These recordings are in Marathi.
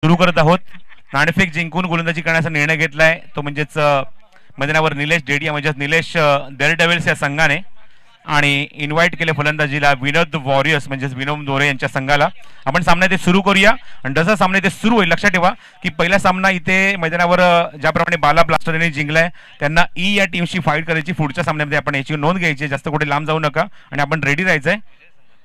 सुरू करत आहोत. नाणेफेक जिंकून गोलंदाजी करण्याचा निर्णय घेतलाय तो म्हणजेच मैदानावर निलेश डेडिया म्हणजेच निलेश डेअरडेव्हिल्स या संघाने आणि इन्व्हाइट केले फलंदाजीला विनोद वॉरियर्स म्हणजेच विनोद दोरे यांच्या संघाला. आपण सामना इथे सुरू करूया आणि जसा सामना इथे सुरू होईल लक्षात ठेवा की पहिला सामना इथे मैदानावर ज्याप्रमाणे बाला ब्लास्टर यांनी जिंकलाय त्यांना ई या टीमशी फाईट करायची. पुढच्या सामन्यामध्ये आपण याची नोंद घ्यायची, जास्त कुठे लांब जाऊ नका आणि आपण रेडी राहायचंय.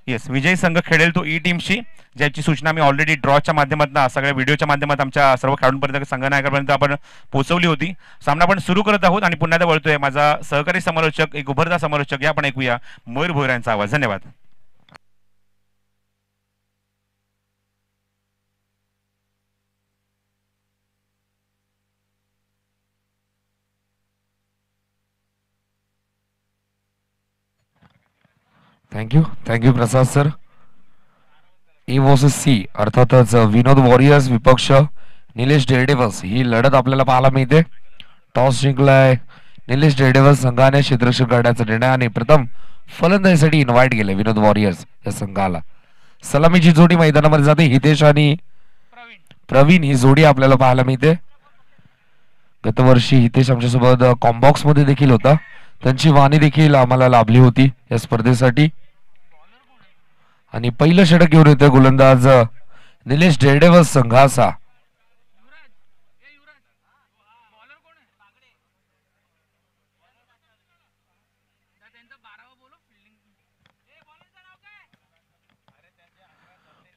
येस, विजयी संघ खेळेल तो ई टीमशी, ज्याची सूचना मी ऑलरेडी ड्रॉच्या माध्यमातून सगळ्या व्हिडिओच्या माध्यमातून आमच्या सर्व खेळाडूंपर्यंत संघनायकापर्यंत आपण पोहोचवली होती. सामना आपण सुरू करत आहोत आणि पुन्हा एकदा वळतोय माझा सहकारी समालोचक एक उभरता समालोचक या आपण ऐकूया मयूर भोईर यांचा आवाज. धन्यवाद. Thank you Prasad sir. A versus C अर्थातच विनोद वॉरियर्स विपक्ष निलेश डेअरडेव्हिल्स ही लढत आपल्याला पाहायला मिळते. टॉस जिंकलाय निलेश डेअरडेव्हिल्स संघाने क्षेत्ररक्षण करण्याचा निर्णय आणि प्रथम फलंदाजीसाठी इन्व्हाइट केले विनोद वॉरियर्स या संघाला. सलामीची जोडी मैदानामध्ये जाते. हितेश आणि प्रवीण ही जोडी आपल्याला पाहायला मिळते. गतवर्षी हितेश आमच्यासोबत कॉम्बॉक्स मध्ये देखील होता. त्यांची वाणी देखील आम्हाला लाभली होती या स्पर्धेसाठी. आणि पहिलं षटक घेऊन येतोय गोलंदाज निलेश डेअरडेव्हिल्स संघाचा.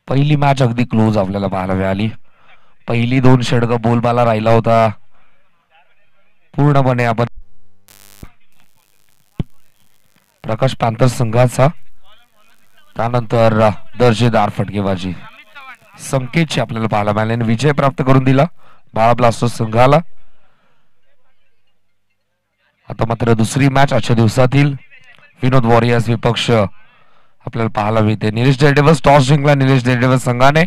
पहिली मॅच अगदी क्लोज आपल्याला पाहायला मिळाली. पहिली दोन षटक बोलबाला राहिला होता पूर्णपणे. आपण प्रकाश पॅंथर्स संघाचा, त्यानंतर दर्जेदार फटकेबाजी संकेतची आपल्याला पाहायला मिळाले. विजय प्राप्त करून दिला बाळा ब्लास्टर्स संघाला. आता मात्र दुसरी मॅच आजच्या दिवसातील विनोद वॉरियर्स विपक्ष आपल्याला पाहायला मिळते. निलेश डेअरडेव्हिल्स टॉस जिंकला निलेश डेअरडेव्हिल्स संघाने.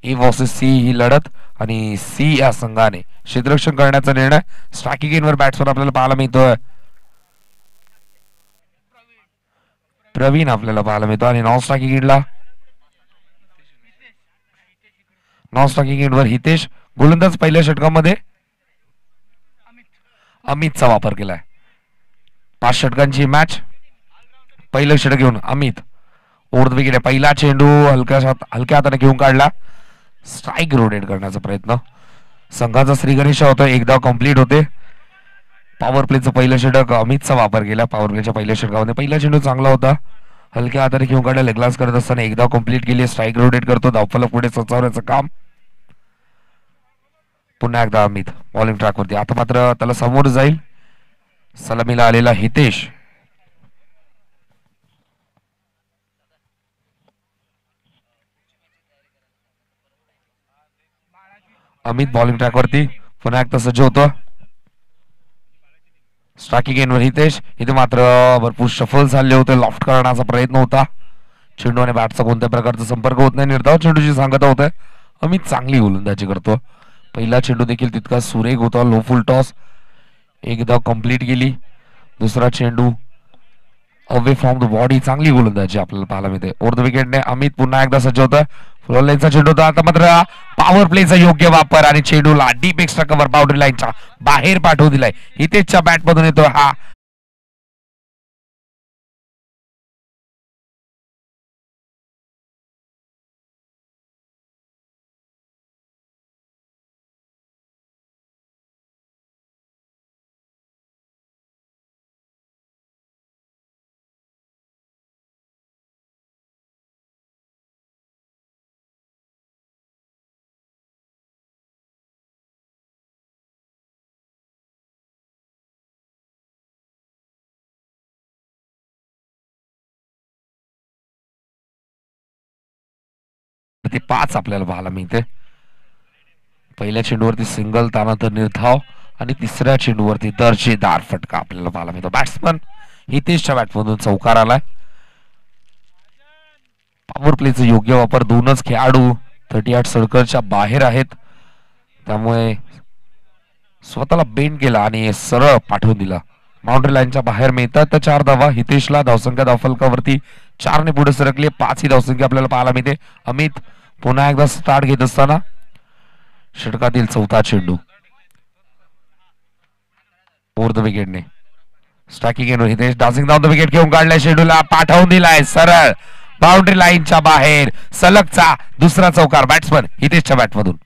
ए वर्सेस सी ही लढत आणि सी या संघाने क्षेत्ररक्षण करण्याचा निर्णय. स्ट्रायकिंग एंडवर बॅट्सवर आपल्याला पाहायला मिळतोय प्रवीण आपल्याला पाहायला मिळतो आणि नॉन स्ट्रायकिंग एंडवर हितेश. गोलंदाज पहिल्या षटकामध्ये अमितचा वापर केलाय. 5 षटकांची मॅच. पहिलं षटक घेऊन अमित ओव्हर द विकेट. पहिला चेंडू हलक्या हाताने घेऊन काढला. स्ट्राईक रोटेट करण्याचा प्रयत्न संघाचा श्रीगणेश होता. एकदा कंप्लीट होते. पॉवर प्लेचं पहिलं षटक अमितचा वापर केला. पॉवर प्लेच्या पहिल्या षटकामध्ये पहिला चेंडू चांगला होता. हलक्या हाताने घेऊन काढला. लेगलास करत असताना एकदा कंप्लीट केली. स्ट्राईक रोटेट करतो. धावफलक पुढे सचवण्याचं काम पुन्हा एकदा अमित बॉलिंग ट्रॅकवरती. आता मात्र त्याला समोर जाईल सलामीला आलेला हितेश. अमित बॉलिंग ट्रॅकवरती पुन्हा एकदा सज्ज होतो. स्ट्रायकिंग एंडवर हितेश. इथे मात्र भरपूर शफल झाले होते. लॉफ्ट करण्याचा प्रयत्न होता. चेंडू आणि बॅटचा कोणत्या प्रकारचा संपर्क होत नाही. निर्धाव चेंडूची सांगता होत आहे. अमित चांगली गोलंदाजी करतो. पहिला चेंडू देखील तितका सुरेख होता. लो फुल टॉस एकदा कंप्लीट केली. दुसरा चेंडू अवे फ्रॉम द बॉडी. चांगली गोलंदाजी आपल्याला पाहायला मिळते. ओव्हर द विकेटने अमित पुन्हा एकदा सज्ज होता. फ्लोर लाईनचा चेंडू होता. आता मात्र पॉवर प्लेचा योग्य वापर आणि चेंडूला डीप एक्स्ट्रा कव्हर बाउंड्री लाईनच्या बाहेर पाठवून दिलाय. हितेशच्या बॅट मधून येतो हा ते 5 आपल्याला पाहायला मिळते. पहिल्या चेंडूवरती सिंगल, त्यानंतर निर्धाव आणि तिसऱ्या चेंडूवरती दर्जेदार फटका आपल्याला पाहायला मिळतो. बॅट्समन हितेशच्या बॅटमधून चौकार आलाय. पॉवर प्लेचा योग्य वापर. दोनच खेळाडू 38 सर्कलच्या बाहेर आहेत, त्यामुळे स्वतःला बेंड केला आणि सरळ पाठवून दिला. बाउंड्री लाईनच्या बाहेर मिळतात तर 4 धावा. हितेशला धावसंख्या धावफलकावरती 4 ने पुढे सरकले. 5 ही धावसंख्या आपल्याला पाहायला मिळते. अमित पुन्हा एकदा स्टार्ट घेत असताना षटकातील चौथा चेंडू. फोर्थ विकेटने स्ट्रायकिंग एंडवर Hitesh dancing down the wicket घेऊन काढलाय. चेंडूला पाठवून दिलाय सरळ बाउंड्री लाईनच्या बाहेर. सलगचा दुसरा चौकार बॅट्समन हितेशच्या बॅटमधून.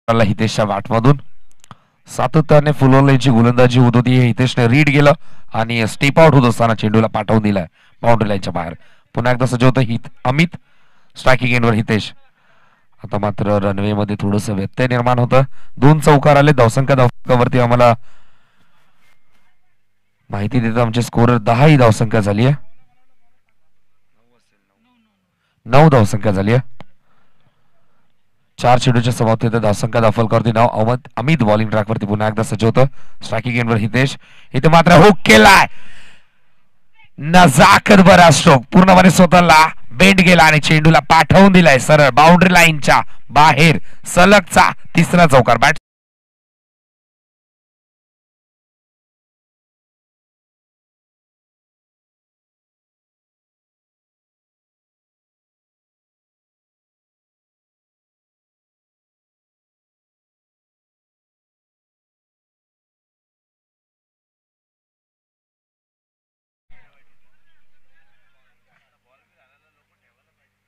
हितेशच्या बॅटमधून सातत्याने फुलवल्याची गोलंदाजी होत होती. हितेशने रीड केलं आणि स्टेप आउट होत असताना चेंडूला पाठवून दिलाय बाउंड्री लाईनच्या बाहेर. पुन्हा एकदा सज्ज होतं अमित. स्ट्रायकिंग एंडवर हितेश. आता मात्र रनवे मध्ये थोडस व्यत्यय निर्माण होतं. 2 चौकार आले. धावसंख्यावरती आम्हाला माहिती देतात आमचे स्कोरर 10 ही धावसंख्या झाली आहे. 9 धावसंख्या झाली आहे. 4 चेंडूच्या समाप्तीत धावसंख्या दाखल नाव अमित बॉलिंग ट्रॅकवरती पुन्हा एकदा सज्ज होतं. स्ट्रायकिंग एंडवर हितेश. इथे मात्र हुक केलाय. नजाकत बरा स्ट्रोक पूर्णपणे स्वतःला बेंड गेला आणि चेंडूला पाठवून दिलाय सरळ बाउंड्री लाईनच्या बाहेर. सलगचा तिसरा चौकार. बॅट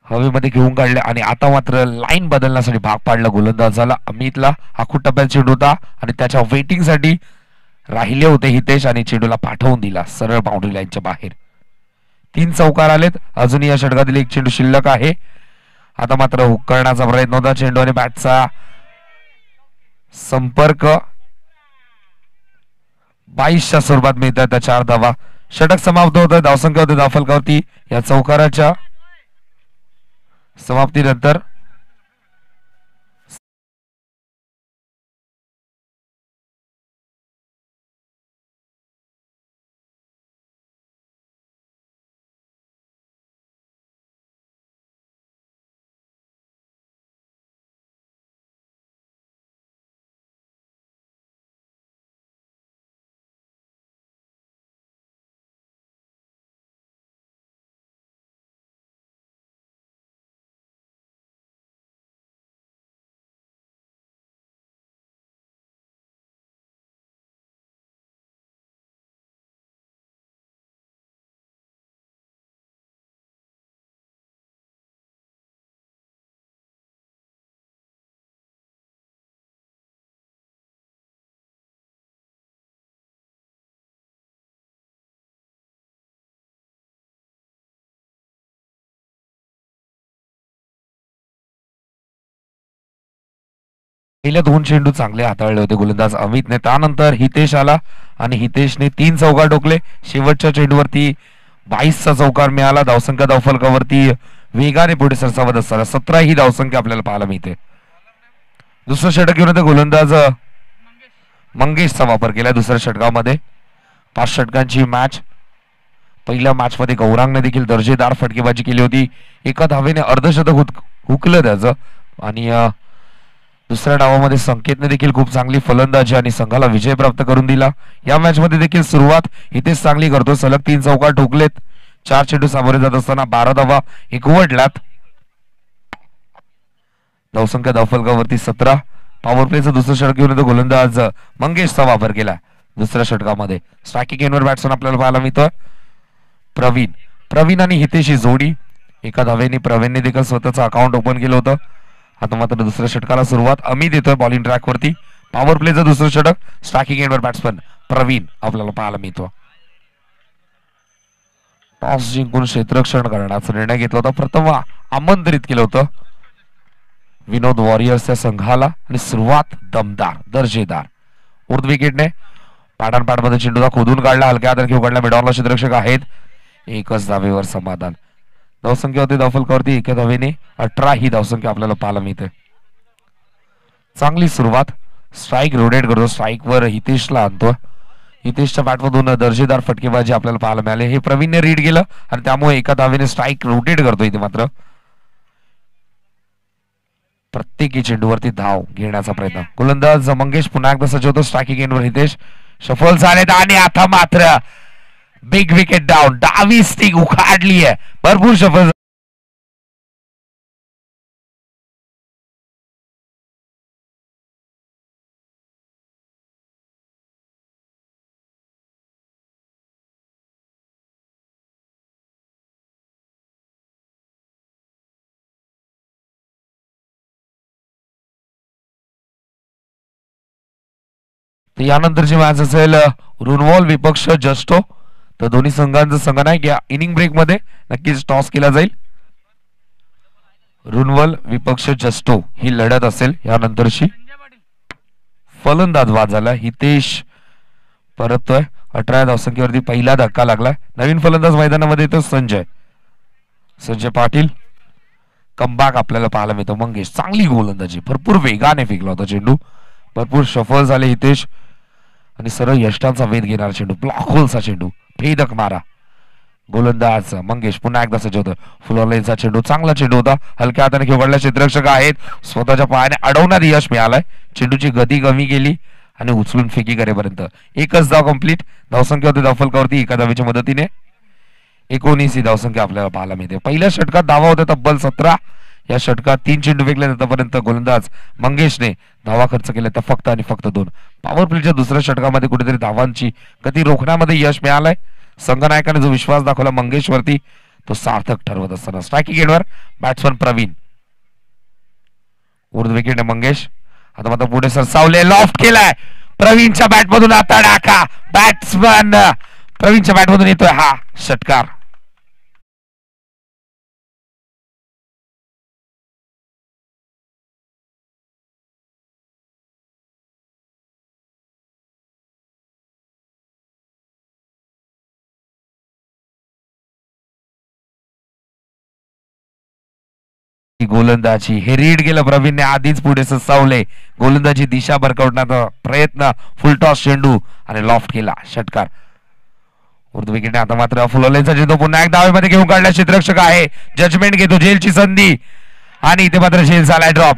हवेमध्ये घेऊन काढले आणि आता मात्र लाईन बदलण्यासाठी भाग पाडला गोलंदाजाला अमितला. हा खूप टप्प्यात चेंडू होता आणि त्याच्या वेटिंग साठी राहिले होते हितेश आणि चेंडूला पाठवून दिला सरळ बाउंड्री लाईनच्या बाहेर. 3 चौकार आलेत. अजूनही या षटकातील एक चेंडू शिल्लक आहे. आता मात्र हुक करण्याचा प्रयत्न होता. चेंडू आणि बॅटचा संपर्क 22च्या स्वरूपात मिळतात त्या 4 धावा. षटक समाप्त होतं. धावसंख्या होते धावफलकावरती या चौकाराच्या समाप्तीनंतर. पहिल्या 2 चेंडू चांगले हाताळले होते गोलंदाज अमितने. त्यानंतर हितेश आला आणि हितेशने 3 चौकार ठोकले. शेवटच्या चेंडूवरती 22चा चौकार मिळाला. धावसंख्या धावफलकावरती वेगाने पुढे सरसावत असताना 17 ही धावसंख्या आपल्याला पाहायला मिळते. दुसरं षटक घेऊन होते गोलंदाज मंगेशचा वापर केला दुसऱ्या षटकामध्ये. 5 षटकांची मॅच. पहिल्या मॅच मध्ये गौरांगने देखील दर्जेदार फटकेबाजी केली होती. एका धावेने अर्धशतक हुकलं त्याचं आणि दुसऱ्या डावामध्ये संकेतने देखील खूप चांगली फलंदाजी आणि संघाला विजय प्राप्त करून दिला. या मॅच मध्ये देखील सुरुवात हितेश चांगली करतो. सलग 3 चौकार ठोकलेत. 4 चेंडू सामोरे जात असताना 12 धावा एकवटल्यात. धावसंख्या धावफलकावरती 17. पॉवर प्लेचं दुसरं षटक घेऊन येतो गोलंदाज मंगेशचा वापर केला दुसऱ्या षटकामध्ये. स्ट्रायकिंग एंडवर बॅट्समन आपल्याला पाहायला मिळतोय प्रवीण आणि हितेश ही जोडी. एका धावेने प्रवीणने देखील स्वतःचं अकाउंट ओपन केलं होतं. आता मात्र दुसऱ्या षटकाला सुरुवात. अमित येतोय बॉलिंग ट्रॅकवरती. पॉवर प्लेचं दुसरं षटक. स्ट्रायकिंग एंडवर बॅट्समन प्रवीण आपल्याला पाहायला मिळतो. टॉस जिंकून क्षेत्ररक्षण करण्याचा निर्णय घेतला होता. प्रथम आमंत्रित केलं होतं विनोद वॉरियर्सच्या संघाला आणि सुरुवात दमदार दर्जेदार. उर्ध विकेटने पाठांपाठमध्ये चेंडूला खोदून काढला. हलक्या हाताने घेऊन काढला. मिडॉनला क्षेत्ररक्षक आहेत. एकच धावेवर समाधान. धावसंख्या होती धावफलकावरती एका धावेने 18 ही धावसंख्या आपल्याला पाहायला मिळते. चांगली सुरुवात. स्ट्राईक रोटेट करतो, स्ट्राईक वर हितेशला आणतो. हितेशच्या बॅटमधून दर्जेदार फटकेबाजी आपल्याला पाहायला मिळाले. हे प्रवीणने रीड केलं आणि त्यामुळे एका धावेने स्ट्राईक रोटेट करतो. इथे मात्र प्रत्येकी चेंडूवरती धाव घेण्याचा प्रयत्न. गोलंदाज मंगेश पुन्हा एकदा सज्ज होतो. स्ट्रायकिंग एंडवर हितेश सफल झालेत आणि आता मात्र बिग विकेट डाऊन. डावी स्टिक उखाडली आहे, भरपूर सफल. यानंतरची मॅच असेल रुनवॉल विपक्ष जस्टो. तर दोन्ही संघांचा संघनायक या इनिंग ब्रेक मध्ये नक्कीच टॉस केला जाईल. रुनवल विपक्ष जस्टो ही लढत असेल यानंतरची. फलंदाज बाद झाला. हितेश परततोय. 18 धावसंख्येवरती पहिला धक्का लागला. नवीन फलंदाज मैदानामध्ये येतो संजय पाटील. कमबॅक आपल्याला पाहायला मिळतो. मंगेश चांगली गोलंदाजी, भरपूर वेगाने फेकला होता चेंडू. भरपूर सफल झाले हितेश आणि सरळ यष्टांचा वेध घेणारा चेंडू, ब्लॉक होलचा चेंडू, भेदक मारा. गोलंदाज मंगेश पुन्हा एकदा सज्ज होतं. फुलरलेनचा चेंडू चांगला चेंडू होता. हलक्या हाताने खेळलेला क्षेत्ररक्षक आहेत. स्वतःच्या पायाने अडवण्यात यश मिळालंय. चेंडूची गती कमी केली आणि उचलून फेकी करेपर्यंत एकच धाव कंप्लीट. धावसंख्या होती धावफलकावरती एका धावेच्या मदतीने 19 ही धावसंख्या आपल्याला पाहायला मिळते. पहिल्या षटकात धावा होत्या तब्बल 17. या षटकात 3 चेंडू फेकले आतापर्यंत गोलंदाज मंगेशने धावा खर्च केल्या त्या फक्त आणि फक्त 2. पॉवर प्लेच्या दुसऱ्या षटकामध्ये कुठेतरी धावांची गती रोखण्यामध्ये यश मिळालंय. संघनायकाने जो विश्वास दाखवला मंगेशवरती तो सार्थक ठरवत असताना स्ट्रायकिंग एंडवर बॅट्समन प्रवीण. उर्ध विकेट मंगेश. आता मात्र पुढे सरसावले, लॉफ्ट केलाय प्रवीणच्या बॅटमधून. आता डाका बॅट्समन प्रवीणच्या बॅटमधून येतोय हा षटकार. गोलंदाजी हे रीड केलं प्रवीणने. आधीच पुढे ससावले. गोलंदाजी दिशा भरकवण्याचा प्रयत्न. फुलटॉस चेंडू आणि लॉफ्ट केला षटकार. उर्दू विकेट. आता मात्र फुलवलेचा चेंडू पुन्हा एक धावेमध्ये घेऊन काढला क्षेत्ररक्षक आहे. जजमेंट घेतो. झेलची संधी आणि इथे मात्र झेल झालाय ड्रॉप.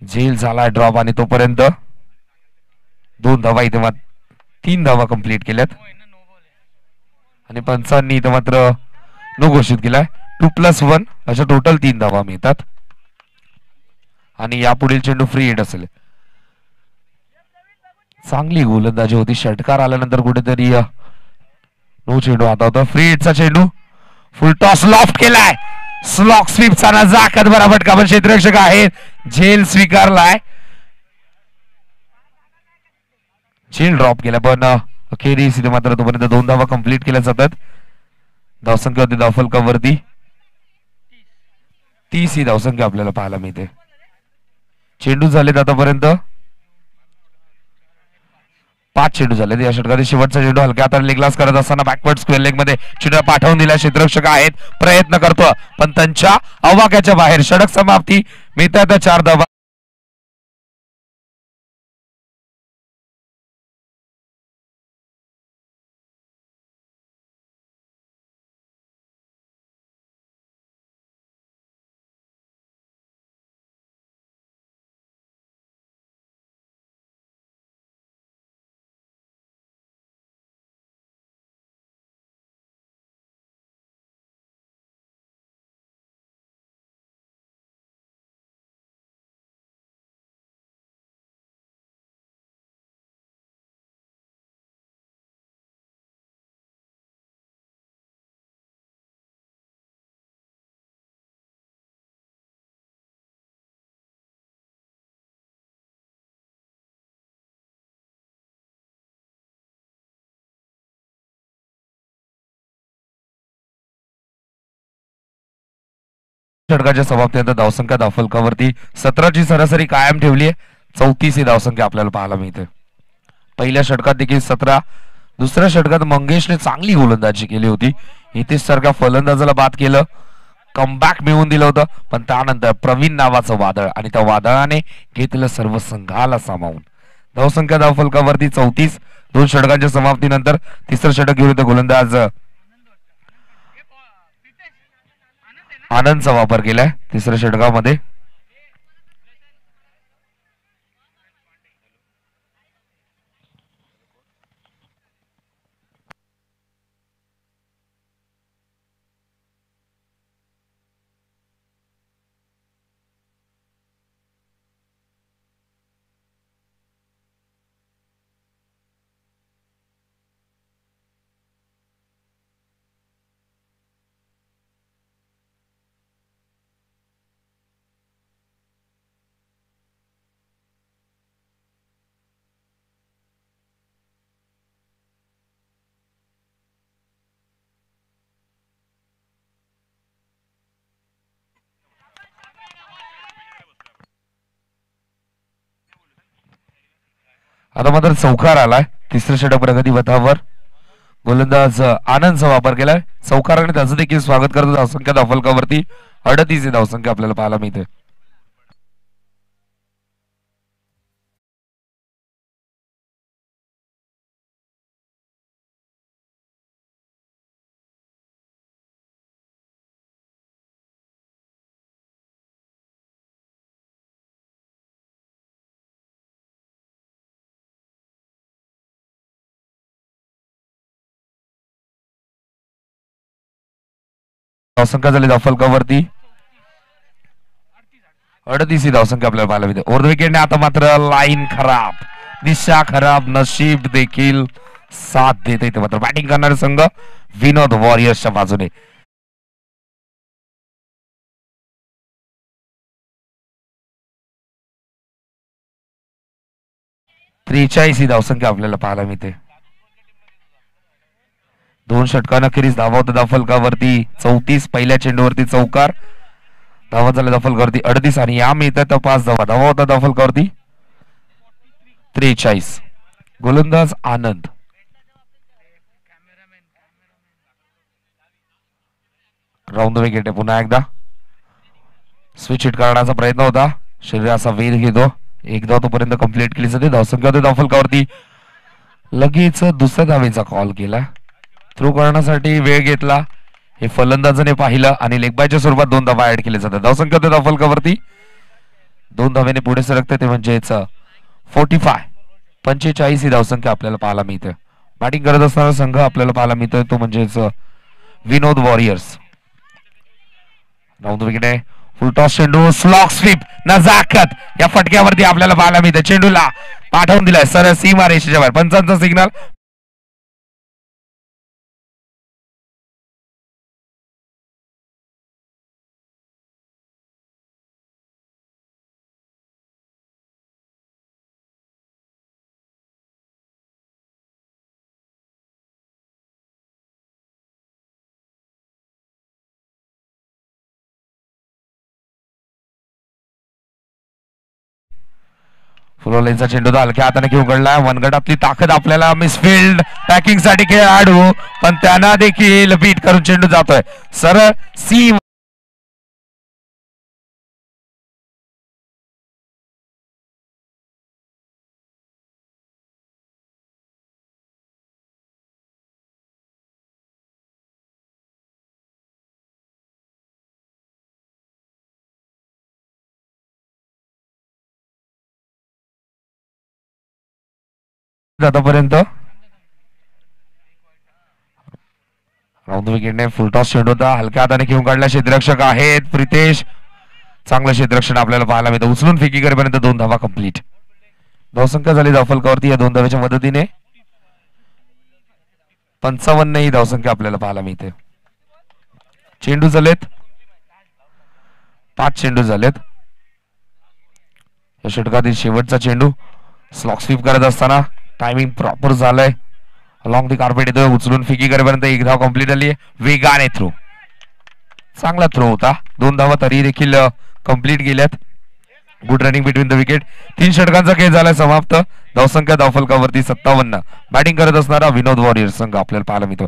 झेल झालाय ड्रॉप आणि तोपर्यंत 2 धावा इथे मात्र 3 धावा कंप्लीट केल्यात आणि पंचांनी इथं मात्र नो घोषित केलाय. 2+1 अशा टोटल 3 धावा मिळतात आणि यापुढील चेंडू फ्री हिट असेल. चांगली गोलंदाजी होती. षटकार आल्यानंतर कुठेतरी नो चेंडू आता होता. फ्री हिटचा चेंडू. फुल टॉस लॉफ्ट केलाय. स्लॉक स्वीपचा नजाकत बरा फटका पण क्षेत्ररक्षक आहेत. झेल स्वीकारलाय. झेल ड्रॉप केला पण अखेरीस इथे मात्र तोपर्यंत 2 धावा कंप्लीट केल्या जातात. धावसंख्या होती धावफलकावरती 30 ही धावसंख्या आपल्याला पाहायला मिळते. चेंडू झालेत आतापर्यंत 5 चेंडू झाले. या षटकातील शेवटचा चेंडू हलक्या हाताने लेगलास करत असताना बॅकवर्ड स्क्वेअर लेग मध्ये चेंडू पाठवून दिला. क्षेत्ररक्षक आहेत. प्रयत्न करतो पण त्यांच्या आवाक्याच्या बाहेर. षटक समाप्ती. मिळतात 4 धावा. षटकाच्या समाप्तीनंतर धावसंख्या धावफलकावरती 17ची सरासरी कायम ठेवली आहे. 34 ही धावसंख्या आपल्याला पाहायला मिळते. पहिल्या षटकात देखील 17 दुसऱ्या षटकात मंगेशने चांगली गोलंदाजी केली होती. हितेश सारख्या फलंदाजाला बाद केलं, कमबॅक मिळवून दिलं होतं. पण त्यानंतर प्रवीण नावाचं वादळ आणि त्या वादळाने घेतलं सर्व संघाला सामावून. धावसंख्या धावफलकावरती 34. 2 षटकांच्या समाप्तीनंतर तिसरं षटक घेऊन येतो गोलंदाज आनंदचा वापर केलाय तिसऱ्या षटकामध्ये. आता मात्र चौकार आलाय तिसरं षटक प्रगती पथावर. गोलंदाज आनंदचा वापर केलाय चौकाराने, त्याचं देखील स्वागत करतो. धावसंख्या धावफलकावरती 38 ही धावसंख्या आपल्याला पाहायला मिळते. धावसंख्या झाली धावफलकावरती 38 ही धावसंख्या आपल्याला पाहायला मिळते. ओव्हर द विकेटने आता मात्र लाईन खराब, दिशा खराब, नशीब देखील साथ देते. इथे मात्र बॅटिंग करणारे संघ विनोद वॉरियर्सच्या बाजूने. त्रेचाळीस ही धावसंख्या आपल्याला पाहायला मिळते. 2 षटकांखेरीज धावा होत्या धावफलकावरती 34. पहिल्या चेंडूवरती चौकार, धावा झाल्या धावफलकावरती 38 आणि या मिळतात 5 धावा. धावा होता धावफलकावरती 43. गोलंदाज आनंद. राऊंड द विकेट आहे पुन्हा एकदा. स्विच हिट करण्याचा प्रयत्न होता, शरीराचा वेध घेतो. एकदा तोपर्यंत कंप्लीट केली जाते. धावसंख्या होती धावफलकावरती. लगेच दुसऱ्या धावेचा कॉल केला. थ्रो करण्यासाठी वेळ घेतला, हे फलंदाजाने पाहिलं आणि लेगबायच्या स्वरूपात 2 धावा ऍड केले जातात. धावसंख्या होते धावफलकावरती 2 धावेने पुढे सरकते, ते म्हणजेच 45 ही धावसंख्या आपल्याला पाहायला मिळते. बॅटिंग करत असणारा संघ आपल्याला पाहायला मिळतोय तो म्हणजेच विनोद वॉरियर्स. राऊंड विकेट आहे. फुल टॉस चेंडू, स्लॉग स्वीप, नजाकत या फटक्यावरती आपल्याला पाहायला मिळते. चेंडूला पाठवून दिलाय सरळ सीमा रेषेच्या बाहेर. पंचांचा सिग्नल. फुलवलेचा चेंडू हलक्या हाताने घेऊन गडला. वनगटातली ताकद आपल्याला मिसफिल्ड पॅकिंग साठी खेळाडू, पण त्यांना देखील बीट करून चेंडू जातोय सरळ सी. आतापर्यंत राऊंड विकेटने फुलटॉस चेंडू होता, हलक्या हाताने घेऊन काढला. क्षेत्ररक्षक आहेत प्रितेश, चांगलं क्षेत्ररक्षण आपल्याला पाहायला मिळतं. उचलून फेकी करेपर्यंत 2 धावा कंप्लीट. धावसंख्या झाली धावफलकावरती या 2 धावेच्या मदतीने 55 ही धावसंख्या आपल्याला पाहायला मिळते. चेंडू झालेत 5 चेंडू झालेत. या षटकातील शेवटचा चेंडू स्लॉग स्वीप करत असताना टायमिंग प्रॉपर झालंय. अलॉंग दी कार्पेट येतोय, उचलून फिकी करेपर्यंत 1 धाव कंप्लीट झाली. वेगाने थ्रो, चांगला थ्रो होता. 2 धावा तरी देखील कंप्लीट गेल्यात. Good running between the wicket. 3 षटकांचा खेळ झालाय समाप्त. धावसंख्या धावफलकावरती 57. बॅटिंग करत असणारा विनोद वॉरियर्स संघ आपल्याला पाहायला मिळतो.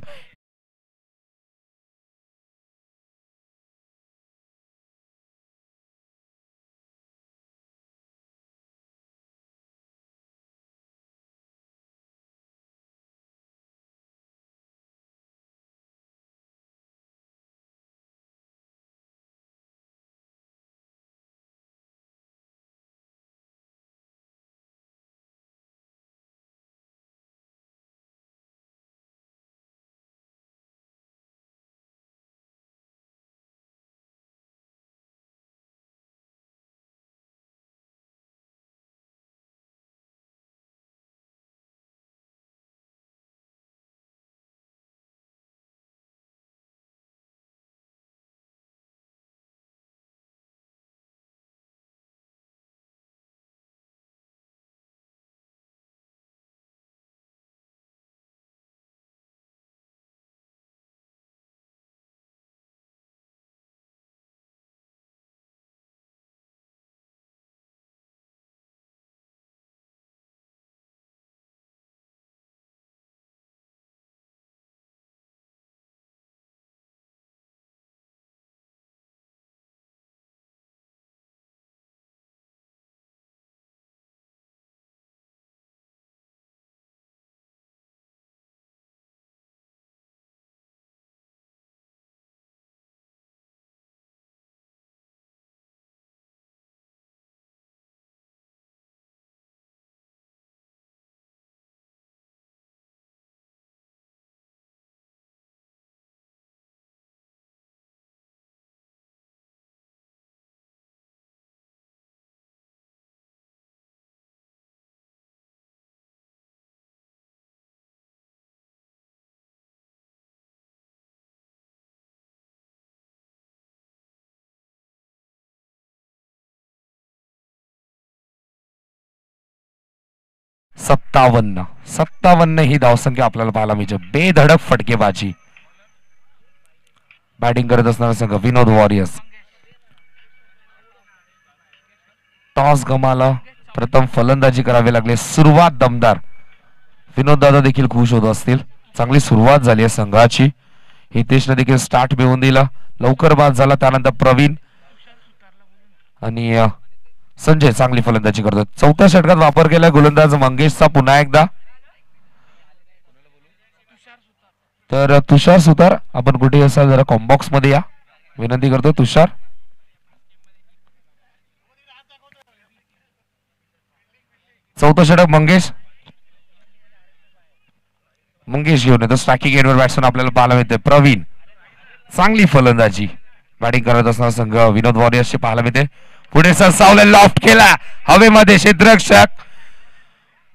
सत्तावन्न ही धावसंख्या आपल्याला पाहायला मिळते. बेधडक फटकेबाजी. बॅटिंग करत असणारा संघ विनोद वॉरियर्स. टॉस गमाला. प्रथम फलंदाजी करावी लागली. सुरुवात दमदार. विनोद दादा देखील खुश होत असतील. चांगली सुरुवात झाली आहे संघाची. हितेशने देखील स्टार्ट मिळवून दिला. लवकर बाद झाला. त्यानंतर प्रवीण आणि संजय चांगली फलंदाजी करतो. चौथ्या षटकात वापर केला गोलंदाज मंगेशचा पुन्हा एकदा. तर तुषार सुतार आपण कुठे असाल जरा कॉम्बॉक्स मध्ये या विनंती करतो. तुषार चौथं षटक मंगेश घेऊन येतो. स्ट्रायकिंग एंडवर बॅट्समन आपल्याला पाहायला मिळते. प्रवीण चांगली फलंदाजी. बॅटिंग करत असणारा संघ विनोद वॉरियर्सचे पाहायला मिळते. पुढे सरसावले. लॉफ्ट केला हवेमध्ये. क्षेत्ररक्षक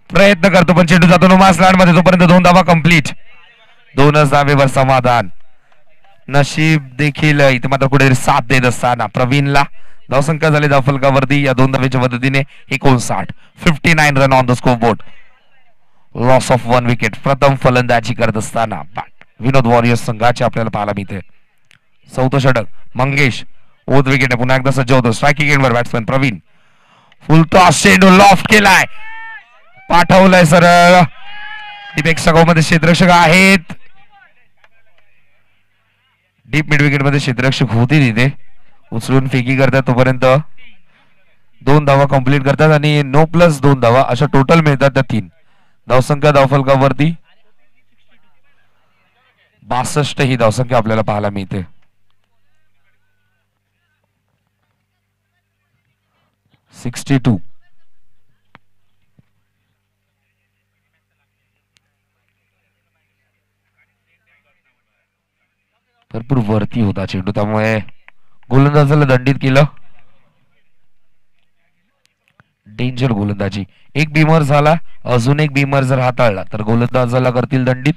प्रयत्न करतो पण चेंडू जातो नुमास लँड मध्ये. तोपर्यंत 2 धावा कंप्लीट. 2च धावेवर समाधान. नशीब देखील इथे मात्र कुठेतरी साथ देत असताना प्रवीणला धावसंख्या झाली धावफलकावरती या 2 धावेच्या मदतीने 59 run on the score board. Loss of 1 wicket. प्रथम फलंदाजी करत असताना विनोद वॉरियर्स संघाचे आपल्याला पाहायला मिळते. चौथं षटक मंगेश ओद विकेट पुन्हा एकदा सज्ज होतो. स्ट्रायकिंग एंडवर बॅट्समन प्रवीण. फुलटॉस चेंडू लॉफ्ट केलाय. पाठवलाय सरळ. मध्ये क्षेत्ररक्षक आहेत. डीप मिड विकेट मध्ये क्षेत्ररक्षक होती तिथे. उचलून फेकी करतात. तोपर्यंत 2 धावा कंप्लीट करतात आणि नो प्लस 2 धावा अशा टोटल मिळतात त्या 3. धावसंख्या धावफलकावरती 62 ही धावसंख्या आपल्याला पाहायला मिळते. भरपूर वरती होता चेंडू त्यामुळे गोलंदाजाला दंडित केलं. डेंजर गोलंदाजी. एक बीमर झाला. अजून एक बीमर जर हाताळला तर गोलंदाजाला करतील दंडित.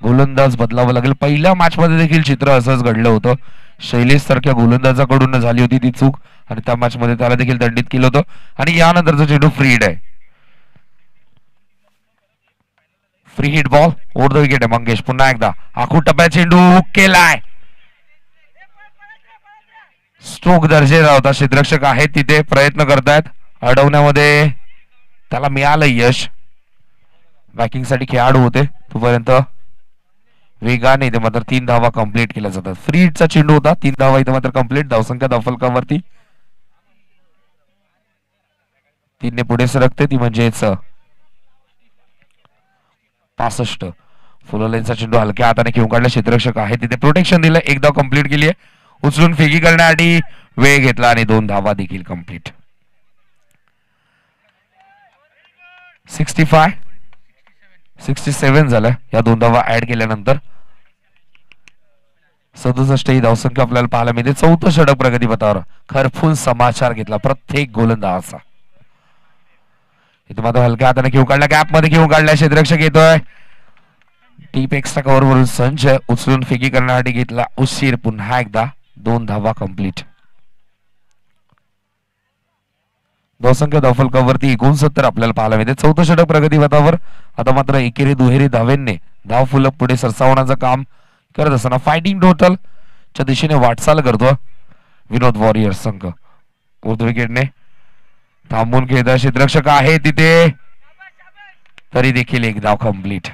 गोलंदाज बदलावं लागेल. पहिल्या मॅच मध्ये देखील चित्र असंच घडलं होतं. शैलेश सारख्या गोलंदाजाकडून झाली होती ती चूक आणि त्या मॅच मध्ये त्याला देखील दंडित केलं होतं. आणि यानंतरचा चेंडू फ्रीड आहे. Free hit ball. Over the wicket आहे. मंगेश पुन्हा एकदा आखू टप्प्या चेंडू केलाय. स्ट्रोक दर्जेदार होता. क्षेत्ररक्षक आहेत तिथे प्रयत्न करतायत अडवण्यामध्ये, त्याला मिळालं यश. बॅकिंग साठी खेळाडू होते तोपर्यंत वेगाने इथे मात्र 3 धावा कंप्लीट केल्या जातात. फ्री हिटचा चेंडू होता, 3 धावा इथे मात्र कंप्लीट. धावसंख्या धावफलकावरती 3 ने पुढे सरकते, ती म्हणजेच 65. फुललेनचा चेंडू हलक्या हाताने घेऊन काढला. क्षेत्ररक्षक आहे तिथे प्रोटेक्शन दिलं, 1 धाव कंप्लीट केली आहे. उचलून फेकी करण्यासाठी वेळ घेतला आणि 2 धावा देखील कंप्लीट. 67 झालं या 2 धावा ऍड केल्यानंतर. 67 ही धावसंख्या आपल्याला पाहायला मिळते. 4थं षटक प्रगतीपथावर. खरपून समाचार घेतला प्रत्येक गोलंदाजाचा. इथे मात्र हलक्या हाताने घेऊन काढला, गॅप मध्ये घेऊन काढला. क्षेत्ररक्षक येतोय डीप एक्स्ट्रा कव्हर वरून संजय उचलून फेकी करण्यासाठी घेतला उशीर. पुन्हा एकदा 2 धावा कंप्लीट. धावसंख्या धावफलकावरती 69 आपल्याला पाहायला मिळते. 4थं षटक प्रगतीपथावर. आता मात्र एकेरी दुहेरी धावेंनी धाव फुलक पुढे सरसावण्याचं काम करत असताना फायटिंग टोटल च्या दिशेने वाटचाल करतो विनोद वॉरियर्स संघ. उर्दू विकेटने थांबून खेळता. क्षेत्ररक्षक आहे तिथे तरी देखील 1 धाव कंप्लीट.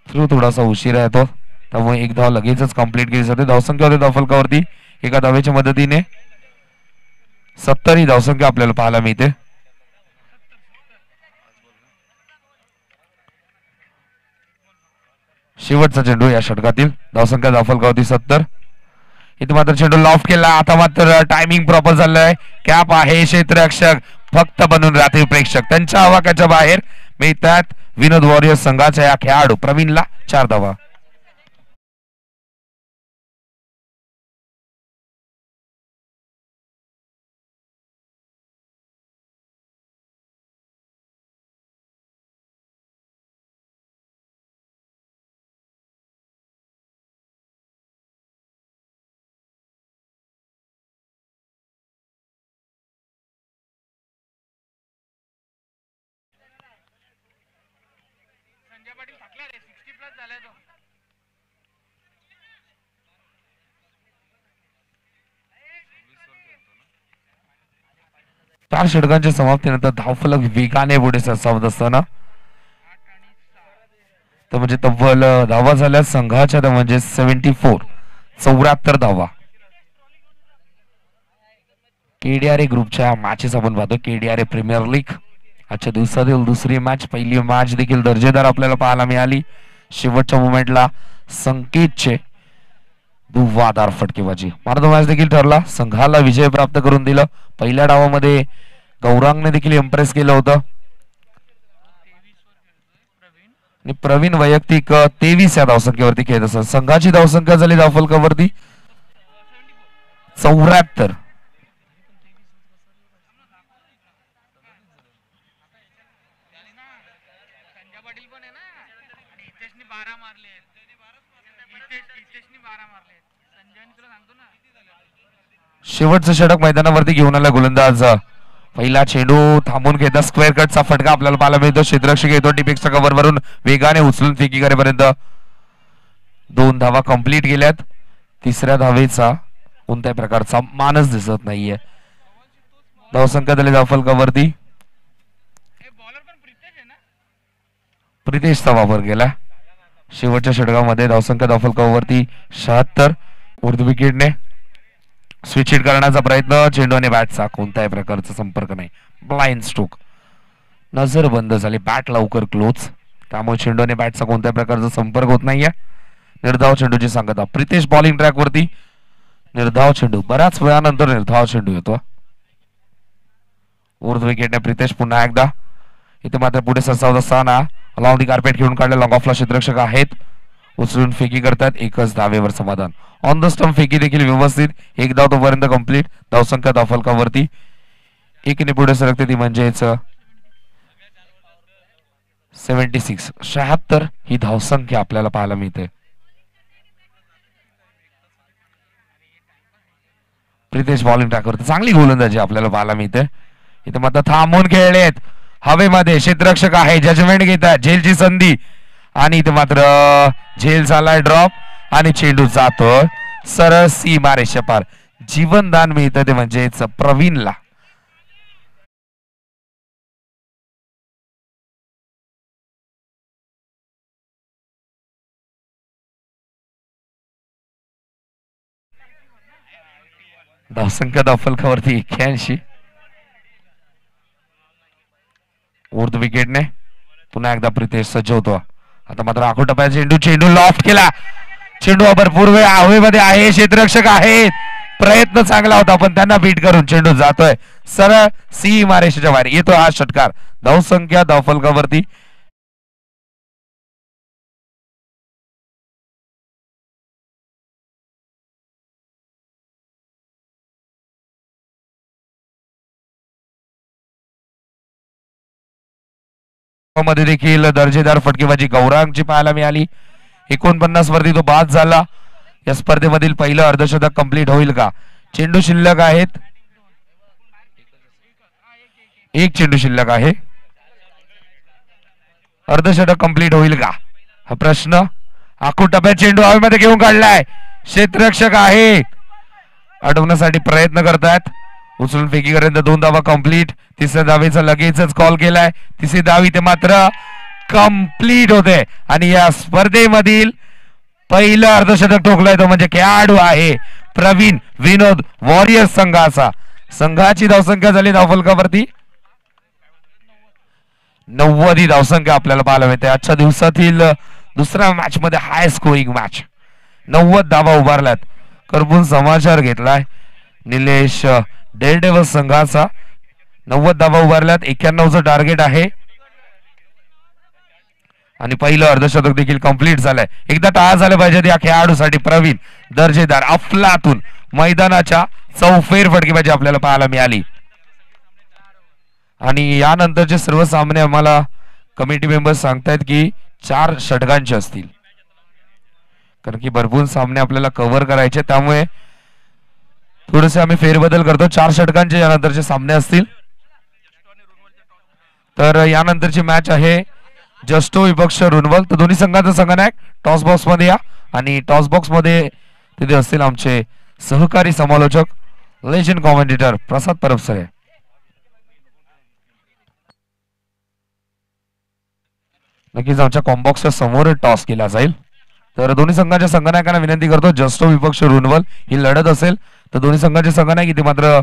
थ्रू थोडासा उशिरा येतो त्यामुळे 1 धाव लगेचच कंप्लीट केली जाते. धावसंख्या होते धावफलकावरती एका धावेच्या मदतीने 70 ही धावसंख्या आपल्याला पाहायला मिळते. शेवटचा चेंडू या षटकातील. धावसंख्या धावफलकावरती 70. इथे मात्र चेंडू लॉफ्ट केला. आता मात्र टायमिंग प्रॉपर झालंय. कॅप आहे. क्षेत्ररक्षक फक्त बनून राहतील प्रेक्षक. त्यांच्या आवाक्याच्या बाहेर मिळतात. विनोद वॉरियर्स संघाच्या या खेळाडू प्रवीणला 4 धावा. चार षटकांच्या समाप्तीनंतर धावफलक वेगाने पुढे सरसावत असताना तर म्हणजे तब्बल धावा झाल्या संघाच्या तर म्हणजे 74 धावा. केडीआरए ग्रुपच्या मॅचेस आपण पाहतो. केडीआरए प्रीमियर लीग आजच्या दिवसातील दुसरी मॅच. पहिली मॅच देखील दर्जेदार आपल्याला पाहायला मिळाली. शेवटच्या मोमेंटला संकेतचे धुव्वादार फटकेबाजी मारतो मॅच देखील ठरला. संघाला विजय प्राप्त करून दिलं. पहिल्या डावामध्ये गौरांगने देखील इम्प्रेस केलं होतं आणि प्रवीण वैयक्तिक 23 या धावसंख्येवरती खेळत असत. संघाची धावसंख्या झाली धावफलकावरती 74. शेवटचं षटक मैदानावरती घेऊन आला गोलंदाज. पहिला चेंडू थांबून घेता स्क्वेअर कटचा फटका आपल्याला पाहायला मिळतो. क्षेत्ररक्षक येतो टिपिक्सच्या कव्हर वरून वेगाने उचलून फेकी करेपर्यंत 2 धावा कंप्लीट केल्यात. तिसऱ्या धावेचा कोणत्याही प्रकारचा मानच दिसत नाहीये. धावसंख्या झाली धावफलकावरती. प्रितेशचा वापर केला. शेवटच्या षटकामध्ये धावसंख्या धावफलकावरती 76. उर्दू विकेटने स्विच हिट करण्याचा प्रयत्न. चेंडू आणि बॅटचा कोणत्याही प्रकारचा संपर्क नाही. Blind stroke. नजर बंद झाली. बॅट लवकर क्लोज त्यामुळे चेंडू आणि बॅटचा कोणत्याही प्रकारचा संपर्क होत नाहीये. निर्धाव चेंडूची सांगता. प्रितेश बॉलिंग ट्रॅक वरती. निर्धाव चेंडू. बऱ्याच वेळानंतर निर्धाव चेंडू येतो. उर्दू विकेटने प्रितेश पुन्हा एकदा. इथे मात्र पुढे सरसावत असताना अलॉंग दी कार्पेट घेऊन काढले. लॉंग ऑफला क्षेत्ररक्षक आहेत. उचलून फेकी करतात. 1च धावेवर समाधान. ऑन द स्टंप फेकी देखील व्यवस्थित. 1 धाव तोपर्यंत कंप्लीट. धावसंख्या धावफलकावरती 1 ने पुढे सरकते ती म्हणजेच 76. 76 ही धावसंख्या आपल्याला पाहायला मिळते. प्रितेश बॉलिंग ट्रॅकवरती चांगली गोलंदाजी आपल्याला पाहायला मिळते. इथे मात्र थांबून खेळलेत. हवेमध्ये क्षेत्ररक्षक आहे. जजमेंट घेतात. झेलची संधी आणि इथे मात्र झेल झालाय ड्रॉप आणि चेंडू जातो सरळ सीमारेषा पार. जीवनदान मिळतं ते म्हणजेच प्रवीणला. धावसंख्या धावफलकावरती 81. उर्द विकेटने पुन्हा एकदा प्रितेश सज्ज होतो. आता मात्र आखूड टप्प्याचा चेंडू, चेंडू लॉफ्ट केला. चेंडू भरपूर वेळ हवेमध्ये आहे, क्षेत्ररक्षक आहेत. प्रयत्न चांगला होता पण त्यांना बीट करून चेंडू जातोय सरळ सीमारेषेच्या बाहेर. येतो हा षटकार. धावसंख्या धावफलकावरती मध्ये देखील दर्जेदार फटकेबाजी गौरांगची पाहायला मिळाली. 49 वरती तो बाद झाला. या स्पर्धेमधील पहिलं अर्धशतक कंप्लीट होईल का? चेंडू शिल्लक आहेत, एक चेंडू शिल्लक आहे. अर्धशतक कंप्लीट होईल का हा प्रश्न. आखूड टप्प्यात चेंडू हवेमध्ये घेऊन काढलाय. क्षेत्ररक्षक आहे, अडवण्यासाठी प्रयत्न करतायत. उचलून फेकीपर्यंत 2 धावा कंप्लीट. तिसऱ्या धावेचा लगेचच कॉल केलाय. तिसरी धाव इथे मात्र कंप्लीट होते आणि या स्पर्धेमधील पहिलं अर्धशतक ठोकलाय तो म्हणजे खेळाडू आहे प्रवीण विनोद वॉरियर्स संघाचा. संघाची धावसंख्या झाली धावफलकावरती 90 धावसंख्या आपल्याला पाहायला मिळते. आजच्या दिवसातील दुसऱ्या मॅच मध्ये हाय स्कोरिंग मॅच. 90 धावा उभारल्यात. करपून समाचार घेतलाय निलेश डेअरडेव्हिल्स संघाचा. 90 धावा उभारल्यात. 91चं टार्गेट आहे आणि पहिलं अर्धशतक देखील कंप्लीट झालंय. एकदा टाळा झालं पाहिजे या खेळाडूसाठी. प्रवीण दर्जेदार अफलातून मैदानाच्या चौफेर फटकेबाजी आपल्याला पाहायला मिळाली. आणि यानंतरचे सर्व सामने आम्हाला कमिटी मेंबर्स सांगतायत की 4 षटकांचे असतील, कारण की भरपूर सामने आपल्याला कव्हर करायचे. त्यामुळे थोडेसे आम्ही फेरबदल करतो. 4 षटकांचे यानंतरचे सामने असतील. तर यानंतरची मॅच आहे जस्टो विपक्ष रुनवल. तर दोन्ही संघाचा संघनायक टॉस बॉक्स मध्ये या आणि टॉस बॉक्स मध्ये तिथे असतील आमचे सहकारी समालोचक लेजंड कॉमेंटेटर प्रसाद परबसरे. नक्कीच आमच्या कॉम्बॉक्सच्या समोर टॉस केला जाईल. तर दोन्ही संघाच्या संघनायकांना विनंती करतो, जस्टो विपक्ष रुनवल ही लढत असेल तर दोन्ही संघाचे संघनायक इथे मात्र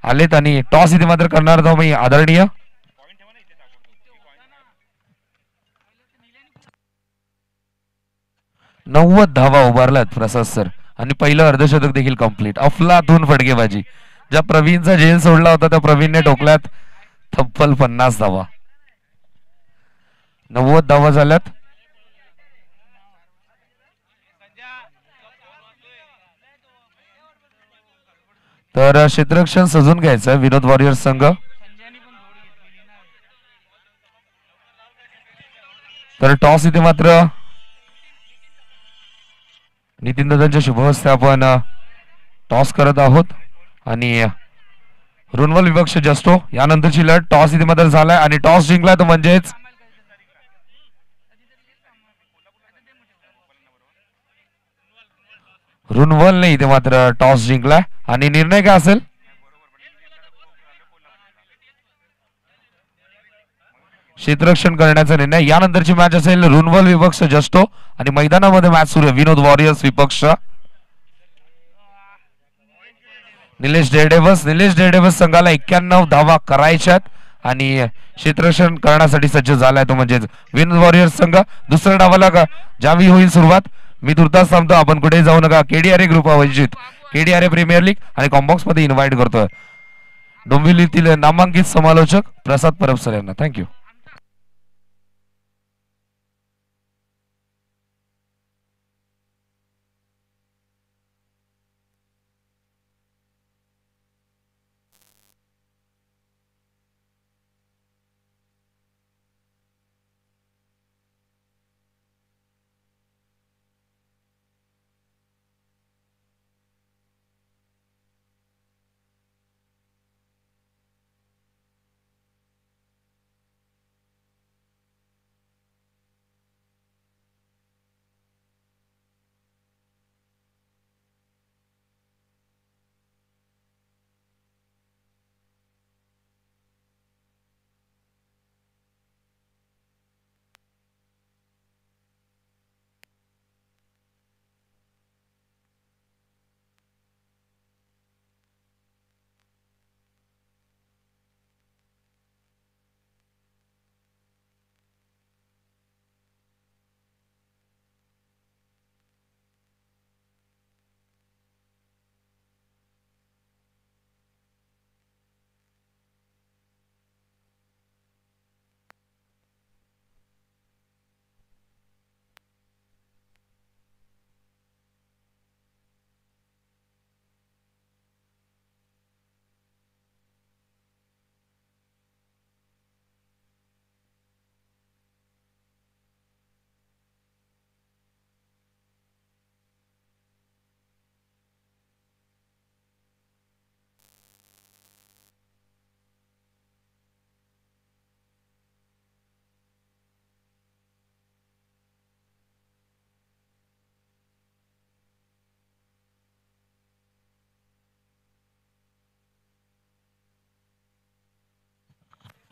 आलेत आणि टॉस इथे मात्र करणार आहोत मी आदरणीय 90 धावा उभारल्यात प्रसाद सर आणि पहिलं अर्धशतक देखील कंप्लीट. अफलातून फटकेबाजी. ज्या प्रवीणचा झेल सोडला होता त्या प्रवीणने ठोकल्यात तब्बल 50 धावा. 90 धावा झाल्यात. तर क्षेत्ररक्षण सजून घ्यायचं विनोद वॉरियर्स संघ. तर टॉस इथे मात्र नितीन दादांच्या शुभहस्ते आपण टॉस करत आहोत आणि रुनवल विपक्ष जस्टो यानंतरची लढत. टॉस इथे मात्र झालाय आणि टॉस जिंकलाय तो म्हणजेच रुनवलने इथे मात्र टॉस जिंकलाय आणि निर्णय काय असेल? क्षेत्ररक्षण करण्याचा निर्णय. यानंतरची मॅच असेल रुनवल विपक्ष जस्टो आणि मैदानामध्ये मॅच सुरू आहे विनोद वॉरियर्स विपक्ष निलेश डेअरडेव्हिल्स. निलेश डेअरडेव्हिल्स संघाला 91 धावा करायच्यात आणि क्षेत्ररक्षण करण्यासाठी सज्ज झालाय तो म्हणजेच विनोद वॉरियर्स संघ. दुसऱ्या डावाला ज्यावेळी होईल सुरुवात मी तुर्तास थांबतो. आपण कुठे जाऊ नका. केडीआरए ग्रुप आयोजित केडीआरए प्रीमियर लीग आणि कॉम्बॉक्स मध्ये इन्व्हाइट करतोय डोंबिवलीतील नामांकित समालोचक प्रसाद परबसर यांना. Thank you.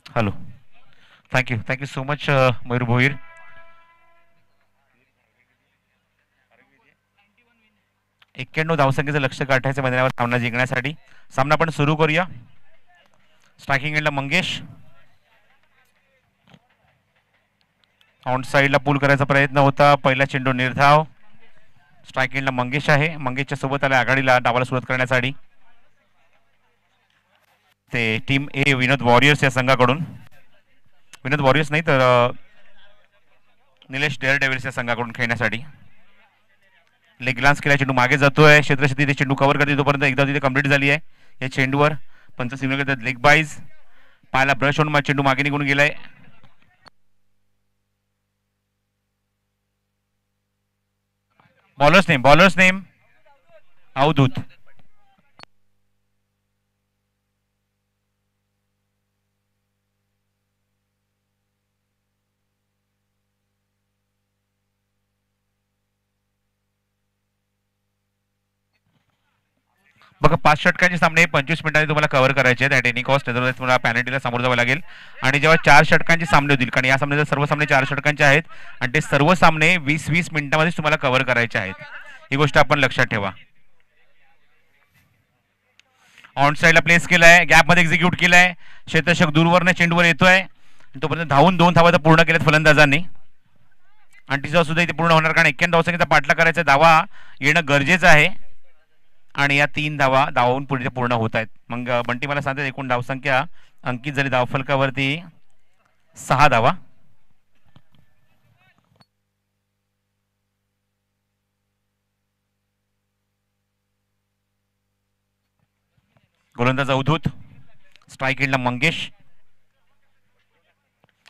Hello. Thank you so much Mayur Bhoir. एक्क्याण्णव धावसंख्येचं लक्ष गाठायचं मैदानावर सामना जिंकण्यासाठी. सामना आपण सुरू करूया. स्ट्रायकिंग एंडला मंगेश. ऑन साईडला पूल करायचा प्रयत्न होता. पहिला चेंडू निर्धाव. स्ट्रायक एंडला मंगेश आहे. मंगेशच्या सोबत आल्या आघाडीला डावाला सुरुवात करण्यासाठी ते टीम ए विनोद वॉरियर्स या संघाकडून. विनोद वॉरियर्स नाही तर निलेश डेअर डेव्हिल्स या संघाकडून खेळण्यासाठी. लेग ग्लान्स केला. चेंडू मागे जातोय. क्षेत्रक्षेत्री ते चेंडू कव्हर करते तोपर्यंत एकदा तिथे कंप्लीट झाली आहे. या चेंडूवर पंच सिग्नल करतात लेग बाईज. पायाला ब्रश होऊन चेंडू मागे निघून गेलाय. Bowler's name Avdhoot. बघा 5 षटकांचे सामने 25 मिनिटांनी तुम्हाला कव्हर करायचे आहेत. ॲट एनी कॉस्ट तुम्हाला पॅनल्टीला सामोरं जावं लागेल. आणि जेव्हा 4 षटकांचे सामने होतील, कारण या सामन्याचे सर्व सामने 4 षटकांचे आहेत आणि ते सर्व सामने 20-20 मिनिटांमध्येच तुम्हाला कव्हर करायचे आहेत. ही गोष्ट आपण लक्षात ठेवा. ऑन साईडला प्लेस केलाय. गॅपमध्ये एक्झिक्यूट केलाय. क्षेत्ररक्षक दूरवरनं चेंडूवर येतोय. तोपर्यंत धावून 2 धावा पूर्ण केल्यात फलंदाजांनी. आणि तिचा सुद्धा इथे पूर्ण होणार, कारण 91 धावसंख्येचा पाठलाग करायचा. धावा येणं गरजेचं आहे. आणि या 3 धावा धावून पुढे पूर्ण होत आहेत. मग बंटी मला सांगतात एकूण धावसंख्या अंकित झाली धावफलकावरती 6 धावा. गोलंदाज अवधूत. स्ट्राईक एंडला मंगेश.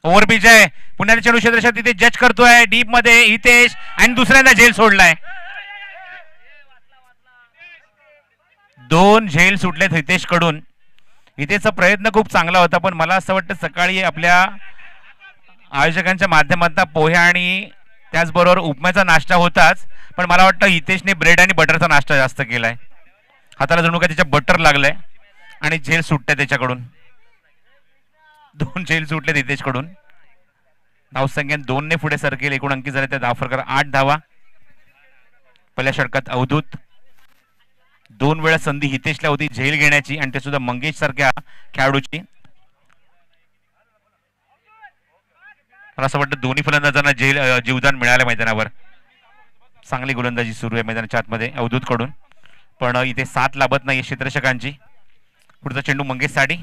ओव्हरपिच आहे. पुन्हा चेंडू क्षेत्ररक्षक तिथे जज करतोय. डीप मध्ये हितेश आणि दुसऱ्यांदा झेल सोडलाय. 2 झेल सुटलेत हितेश कडून. हितेशचा प्रयत्न खूप चांगला होता, पण मला असं वाटतं सकाळी आपल्या आयोजकांच्या माध्यमातून पोहे आणि त्याचबरोबर उपम्याचा नाश्ता होताच, पण मला वाटतं हितेशने ब्रेड आणि बटरचा नाश्ता जास्त केलाय. हाताला जणू काय त्याच्या बटर लागलाय आणि झेल सुटते त्याच्याकडून. 2 झेल सुटलेत हितेश कडून. धावसंख्येत 2 ने पुढे सरकेल. एकूण अंकित झाले त्या धावफलकावर 8 धावा. पहिल्या षटकात अवधूत. 2 वेळा संधी हितेशला होती झेल घेण्याची, आणि ते सुद्धा मंगेश सारख्या खेळाडूची. मला असं वाटतं दोन्ही फलंदाजांना जीवदान मिळालं मैदानावर. चांगली गोलंदाजी सुरू आहे मैदानाच्या आतमध्ये अवधूत कडून, पण इथे 7 लाभत नाही क्षेत्ररक्षकांची. पुढचा चेंडू मंगेश साठी.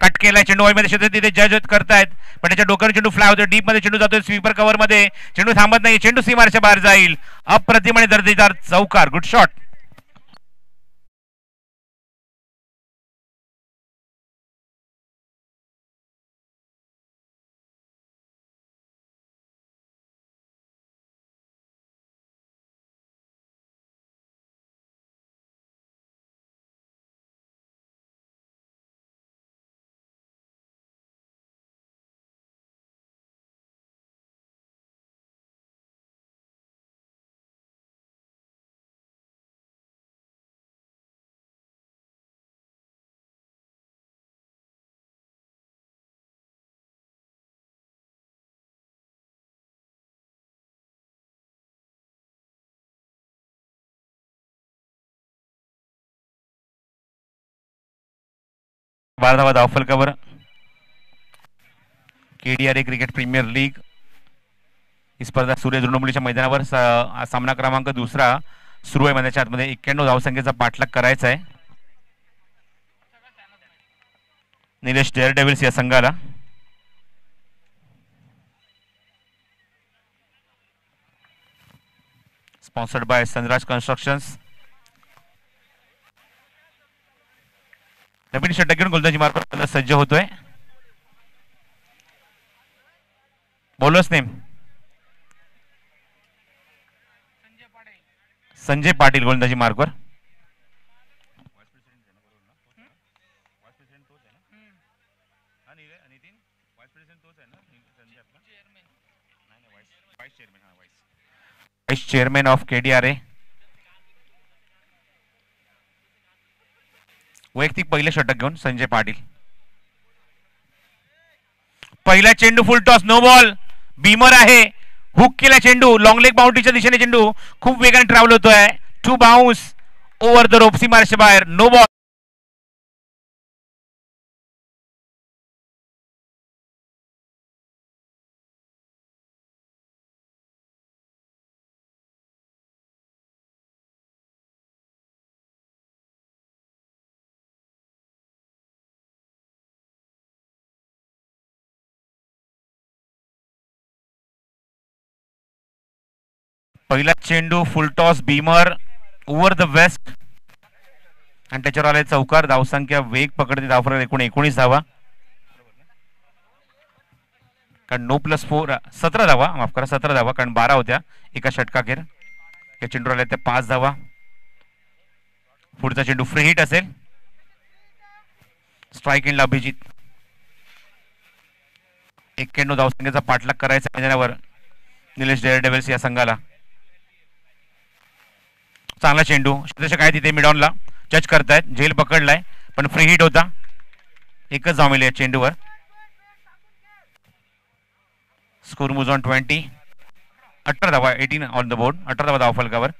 कट केलाय. चेंडू मध्ये क्षेत्र तिथे जज करतायत, पण त्याच्या डोक्यावर चेंडू फ्लाय होतो. डीप मध्ये चेंडू जातोय. स्वीपर कव्हर मध्ये चेंडू थांबत नाही. चेंडू सीमारेच्या बाहेर जाईल. अप्रतिम आणि दर्जेदार चौकार. Good shot. बारधावा धावफलकावर. KDRA क्रिकेट प्रीमियर लीग ही स्पर्धा सूर्य दृंडमुलीच्या मैदानावर सामना क्रमांक 2 सुरू आहे. मैदानाच्या आतमध्ये 91 धावसंख्येचा पाठलाग करायचा आहे निलेश डेअर डेव्हिल्स या संघाला. Sponsored by Sanraj constructions. नवीन षटक घेऊन गोलंदाजी मार्फत सज्ज होतोय. Bowler's name Sanjay Patil. गोलंदाजी मार्कवर वाइस चेअरमॅन ऑफ KDRA. वैयक्तिक पहिले षटक घेऊन संजय पाटील. पहिला चेंडू full toss, no ball. Beamer आहे, हुक केला चेंडू, लॉंग लेग बाउंड्रीच्या दिशेने चेंडू खूप वेगाने ट्रॅव्हल होतोय. Two bounce over the rope, सीमारेषे बाहेर, नो बॉल. पहिला चेंडू full toss, beamer over the waist आणि त्याच्यावर आले चौकार. धावसंख्या वेग पकडते, धावफलक एकूण 19 धावा. कारण 9+4 17 धावा, माफ करा 17 धावा, कारण 12 होत्या एका षटकाखेर. त्या चेंडूवर आले त्या 5 धावा. पुढचा चेंडू फ्री हिट असेल. स्ट्राईक एंडला अभिजित. 91 धावसंख्येचा पाठलाग करायचा मैदानावर निलेश डेअरडेव्हिल्स या संघाला. चांगला चेंडू, क्षेत्ररक्षक आहे तिथे मिडॉनला जज करतायत, झेल पकडलाय पण फ्री हिट होता. एकच धाव मिळाली चेंडूवर. Score moves on 20. 18 धावा, 18 ऑन द बोर्ड, 18 धावा धावफलकावर.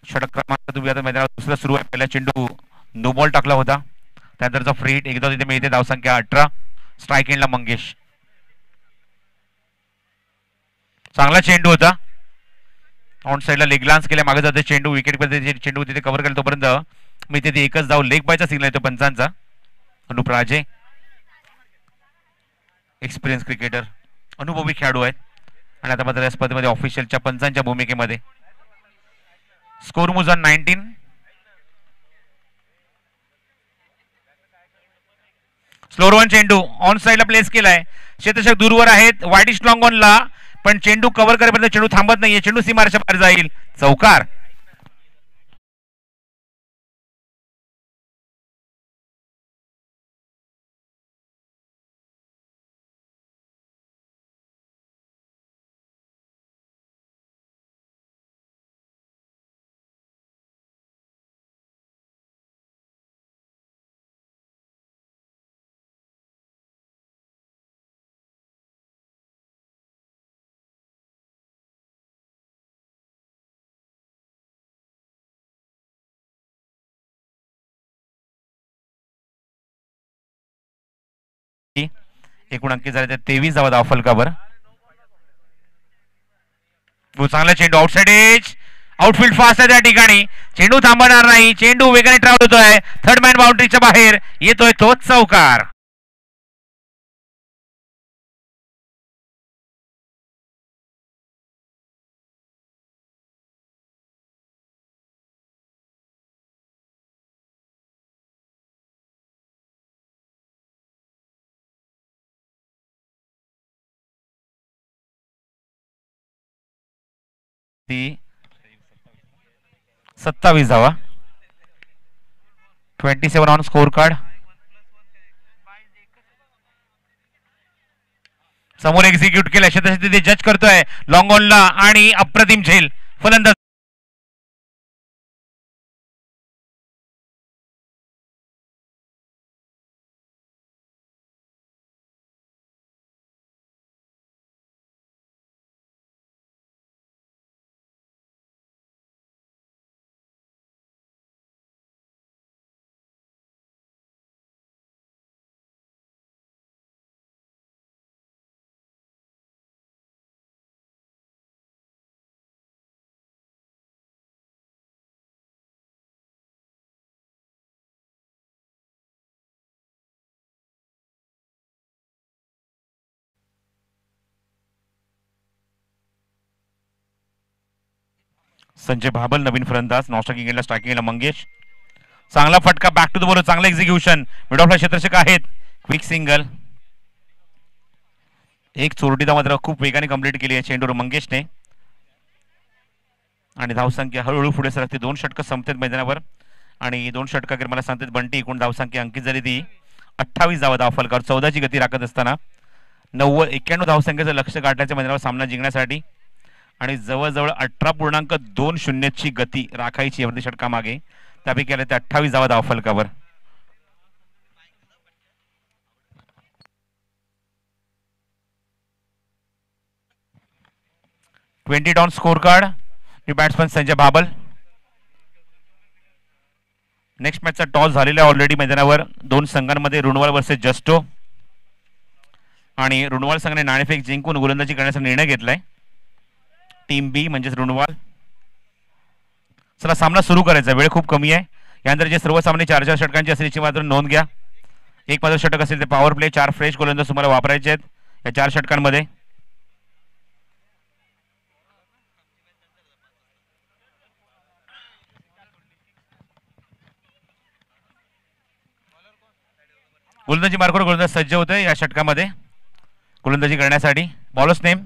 षटक क्रमांक तुम्ही आता मैदानावर दुसरा सुरू आहे. पहिला चेंडू नो बॉल टाकला होता, त्यानंतरचा फ्री हिट एकदा तिथे मिळते. धावसंख्या 18. स्ट्राईक एंडला मंगेश. चांगला चेंडू होता, ऑन साइडला लेग लान्स केल्या, मागे जाते चेंडू, विकेट मध्ये चेंडू तिथे कव्हर केला तोपर्यंत मी तिथे एकच धाव. लेग बायचा सिग्नल येतो पंचांचा. अनुप राजे एक्सपिरियन्स क्रिकेटर, अनुभवी खेळाडू आहेत आणि आता मात्र या स्पर्धेमध्ये ऑफिशियलच्या पंचांच्या भूमिकेमध्ये. Score moves on 19. Slower one चेंडू ऑन साइडला प्लेस केलाय, क्षेत्ररक्षक दूरवर आहेत, वाईट स्ट्रॉंग ऑनला, पण चेंडू कव्हर करेपर्यंत चेंडू थांबत नाहीये. चेंडू सीमारेषा बाहेर जाईल, चौकार. एकूण अंकी झाले 23 धावा धावफलकावर. चांगला चेंडू आउटसाइड एज, आउटफील्ड फास्ट आहे त्या ठिकाणी, चेंडू थांबणार नाही, चेंडू वेगाने ट्रॅव्हल होतोय, थर्ड मॅन बाउंड्रीच्या बाहेर येतोय, तोच चौकार. ती 27 धावा, 27 ऑन स्कोर कार्ड. समोर एक्झिक्यूट केलं, तिथे जज करतोय लॉंग ऑनला आणि अप्रतिम झेल फलंदाज. संजय भाबल नवीन फलंदाज. नॉस्ट्राइकिंग एंडला, स्ट्रायकिंग एंडला मंगेश. चांगला फटका, बॅक टू द बॉल, चांगलं एक्झिक्युशन. मिड ऑफला क्षेत्ररक्षक आहेत, क्विक सिंगल. एक चोरटीदा मात्र खूप वेगाने कंप्लीट केली आहे चेंडूवर मंगेशने आणि धावसंख्या हळूहळू पुढे सरकते. 2 षटक संपतात मैदानावर आणि 2 षटकाखेर मला सांगतात बंटी एकूण धावसंख्या अंकित झाली ती 28 धावा धावफलकावर. 14 ची गती राखत असताना 91 धावसंख्येचं लक्ष गाठण्याच्या मैदानावर सामना जिंकण्यासाठी आणि जवळजवळ 18.20 ची गती राखायची या षटकामागे. त्यापैकी आले ते 28 धावा धावफलकावर. 20 down score card. Batsman Sanjay बाबल. नेक्स्ट मॅचचा टॉस झालेला आहे ऑलरेडी मैदानावर दोन संघांमध्ये, रुणवाल वर्सेस जस्टो. आणि रुणवाल संघाने नाणेफेक जिंकून गोलंदाजी करण्याचा निर्णय घेतलाय. टीम बी म्हणजेच रुणवाल. चला सामना सुरू करायचा, वेळ खूप कमी आहे. यानंतर जे सर्व सामने 4-4 षटकांची असतील याची मात्र नोंद घ्या. एक मात्र षटक असेल ते पॉवर प्ले, 4 फ्रेश गोलंदाज तुम्हाला वापरायचे आहेत या 4 षटकांमध्ये. गोलंदाजी मार्कवर गोलंदाज सज्ज होते या षटकामध्ये गोलंदाजी करण्यासाठी. Bowlers name.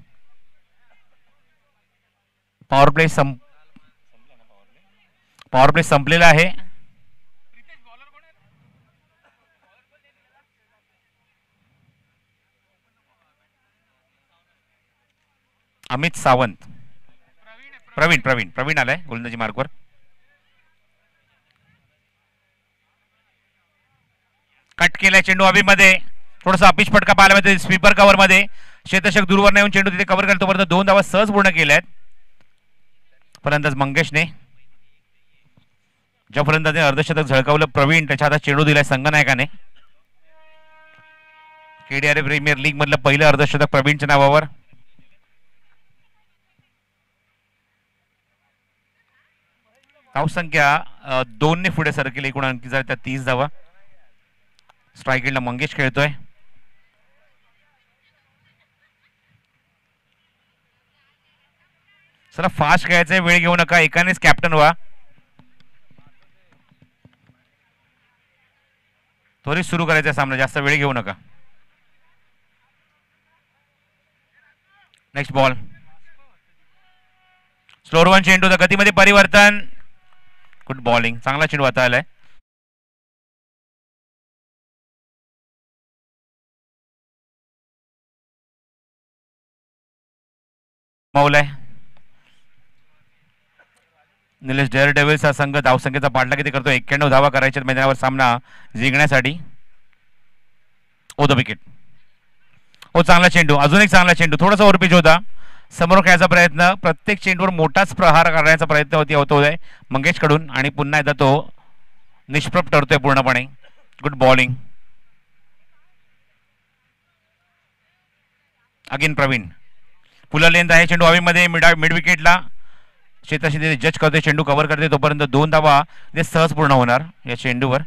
पॉवर प्ले संपलेला आहे. अमित सावंत. प्रवीण आलाय गोलंदाजी मार्कवर. कट केलाय चेंडू हवेमध्ये. थोडासा अपिच फटका पाहायला मिळतो स्वीपर कव्हर मध्ये. शेतशक दूरवर येऊन चेंडू तिथे कव्हर करतो, परंतु 2 धावा सहज पूर्ण केल्या आहेत फलंदाज मंगेशने. ज्या फलंदाजाने अर्धशतक झळकावलं प्रवीण, त्याच्या हातात चेंडू दिलाय संघनायकाने. KDRA प्रीमियर लीग मधलं पहिलं अर्धशतक प्रवीणच्या नावावर. धावसंख्या 2 ने पुढे सरकेल. एकूण अंकी झाल्या त्या 30 धावा. स्ट्राईक एंडला मंगेश खेळतोय. चला फास्ट खेळायचंय, वेळ घेऊ नका, एकानेच कॅप्टन व्हा. त्वरित सुरू करायचा सामना, जास्त वेळ घेऊ नका. Next ball. स्लोअर वन चेंडू, गतीमध्ये परिवर्तन. गुड बॉलिंग, चांगला चेंडू आता आलाय. मावलाय. निलेश डेअर डेव्हिल्स हा संघ धावसंख्येचा पाठला किती करतो? 91 धावा करायच्या मैदानावर सामना जिंकण्यासाठी. ओ द विकेट. ओ चांगला चेंडू, अजून एक चांगला चेंडू, थोडासा ओव्हरपिच होता. समोर खेळायचा प्रयत्न, प्रत्येक चेंडूवर मोठाच प्रहार करण्याचा प्रयत्न होतोय मंगेश कडून आणि पुन्हा एकदा तो निष्प्रभ ठरतोय पूर्णपणे. Good bowling. अगेन प्रवीण. पुला लेंथ आहे, चेंडू हवेमध्ये मिड विकेटला. शेताशी जज करतोय, चेंडू कव्हर करते, तोपर्यंत 2 धावा सहज पूर्ण होणार या चेंडूवर.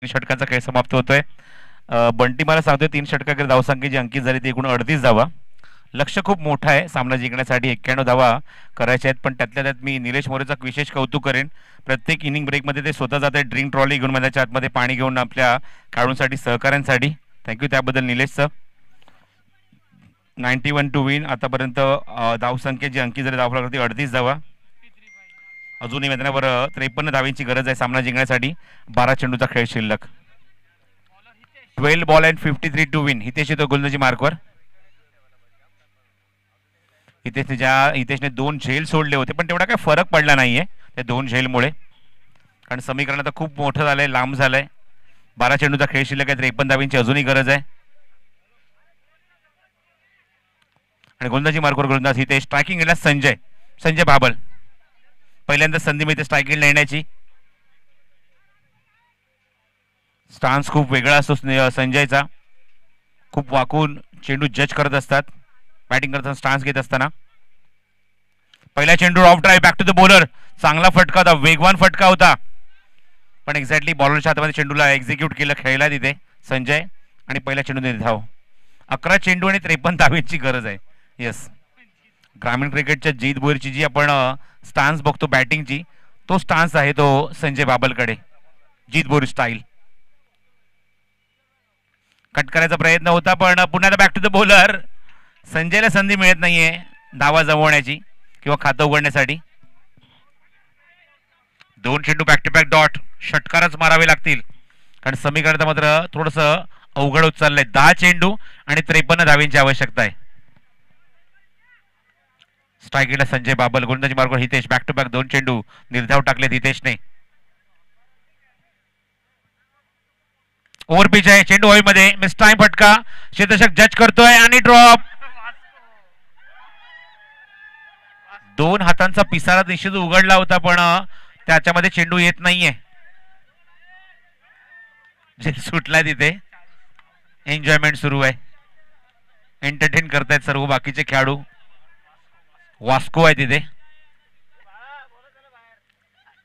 षटकांचा खेळ समाप्त होतोय. बंटी मला सांगतोय 3 षटकांकडे धावसंख्या जी अंकित झाली ती एकूण 38 धावा. लक्ष खूप मोठं आहे सामना जिंकण्यासाठी. 91 धावा करायच्या आहेत, पण त्यातल्या त्यात मी निलेश मोरेचा विशेष कौतुक करेन. प्रत्येक इनिंग ब्रेकमध्ये ते स्वतः जात आहेत ड्रिंक ट्रॉली घेऊन मैदानाच्या आतमध्ये पाणी घेऊन आपल्या खेळाडूंसाठी सहकाऱ्यांसाठी. थँक्यू त्याबद्दल निलेशचं. 91 टू विन. आतापर्यंत धावसंख्या जी अंकित झाली धावा ती 38 धावा. अजूनही मैदानावर 53 धावांची गरज आहे सामना जिंकण्यासाठी. 12 चेंडूचा खेळ शिल्लक. 12 ball and 53 to win. Hitesh येतो गोलंदाजी मार्कवर. हितेशने 2 झेल सोडले होते, पण तेवढा काही फरक पडला नाहीये त्या 2 झेलमुळे, कारण समीकरण आता खूप मोठं झालंय, लांब झालंय. 12 चेंडूचा खेळ शिल्लक आहे. 53 धावांची अजूनही गरज आहे. आणि गोलंदाजी मार्कवर गोलंदाज हितेश. स्ट्रायकिंग गेला संजय बाबल. पहिल्यांदा संधी मिळते स्ट्रायकिंग येण्याची. स्टान्स खूप वेगळा असतो संजयचा. खूप वाकून चेंडू जज करत असतात बॅटिंग करताना स्टान्स घेत असताना. पहिला चेंडू off drive back to the bowler. चांगला फटका होता, वेगवान फटका होता, पण एक्झॅक्टली बॉलरच्या हातामध्ये चेंडूला एक्झिक्यूट केलं, खेळला तिथे संजय. आणि पहिला चेंडू धाव. 11 चेंडू आणि 53 धावेची गरज आहे. येस, ग्रामीण क्रिकेटच्या जीत बोरची जी आपण स्टान्स बघतो बॅटिंगची, तो स्टान्स आहे तो संजय बाबलकडे. जीत बोरी स्टाईल. कट करायचा प्रयत्न होता, पण पुन्हा बॅक टू द बॉलर. संजयला संधी मिळत नाहीये धावा जमवण्याची किंवा खातं उघडण्यासाठी. 2 चेंडू बॅक टू बॅक डॉट. षटकारच मारावे लागतील, कारण समीकरणात मात्र थोडस अवघड होत चाललंय. 10 चेंडू आणि 53 धावेंची आवश्यकता आहे. स्ट्रायकिंगला संजय बाबल. गोलंदाजी मार्गवर हितेश. बॅक टू बॅक 2 चेंडू निर्धाव टाकलेत हितेशने. ओव्हर पिच आहे. चेंडू हवेमध्ये. मिस टाइम फटका. क्षेत्ररक्षक जज करतोय आणि ड्रॉप. 2 हातांचा पिसारा निश्चित उघडला होता, पण त्याच्यामध्ये चेंडू येत नाहीये. जे सुटलाय तिथे. एन्जॉयमेंट सुरू आहे. एंटरटेन करतायत सर्व बाकीचे खेळाडू. वास्को आहे तिथे.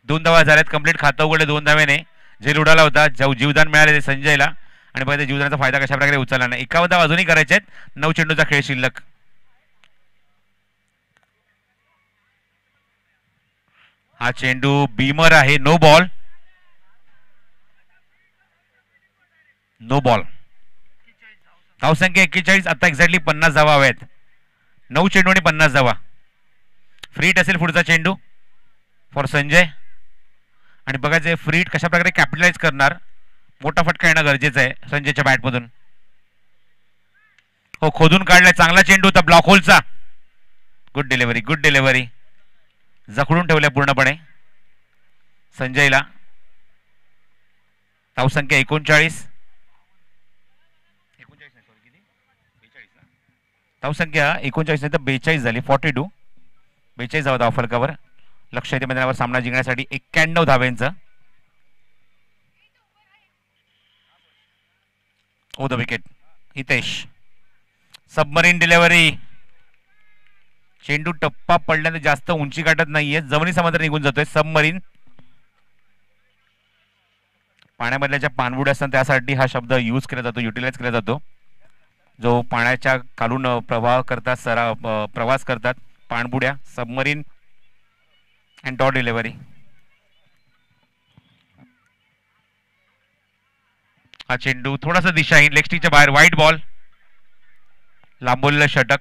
2 धावा झाल्यात कंप्लीट. खातं उघडले 2 धावेने. झेल उडाला होता, जीवदान मिळाले ते संजयला, आणि पहिले जीवदानाचा फायदा कशा प्रकारे उचलला नाही. 51 धावा अजूनही करायचे आहेत. 9 चेंडूचा खेळ शिल्लक. हा चेंडू बीमर आहे. No ball. धावसंख्या 41. आता एक्झॅक्टली 50 धावा हव्यात. 9 चेंडू आणि 50 धावा. फ्रीट असेल पुढचा चेंडू फॉर संजय. आणि बघायचं फ्रीट कशा प्रकारे कॅपिटलाइज करणार. मोठा फटका येणं गरजेचं आहे संजयच्या बॅटमधून. हो, खोदून काढलाय. चांगला चेंडू होता ब्लॉक होलचा. Good delivery. जखडून ठेवल्या पूर्णपणे संजयला. धावसंख्या 39. धावसंख्या 39 नाही तर 42 झाली. 42. 42 धावा धावफलकावर. लक्ष येते मैदानावर सामना जिंकण्यासाठी 91 धावेंचं. Over the wicket. Hitesh. Submarine delivery. चेंडू टप्पा पडल्याने जास्त उंची गाठत नाहीये, जमिनी समांतर निघून जातोय. सबमरीन. पाण्यामधल्या ज्या पाणबुड्या असतात त्यासाठी हा शब्द यूज केला जातो, युटिलाइज केला जातो. जो पाण्याच्या खालून प्रवास करतात पाणबुड्या. Submarine and dot delivery. हा चेंडू थोडासा दिशाहीन लेग बाहेर. वाईट बॉल. लांबवलेलं षटक.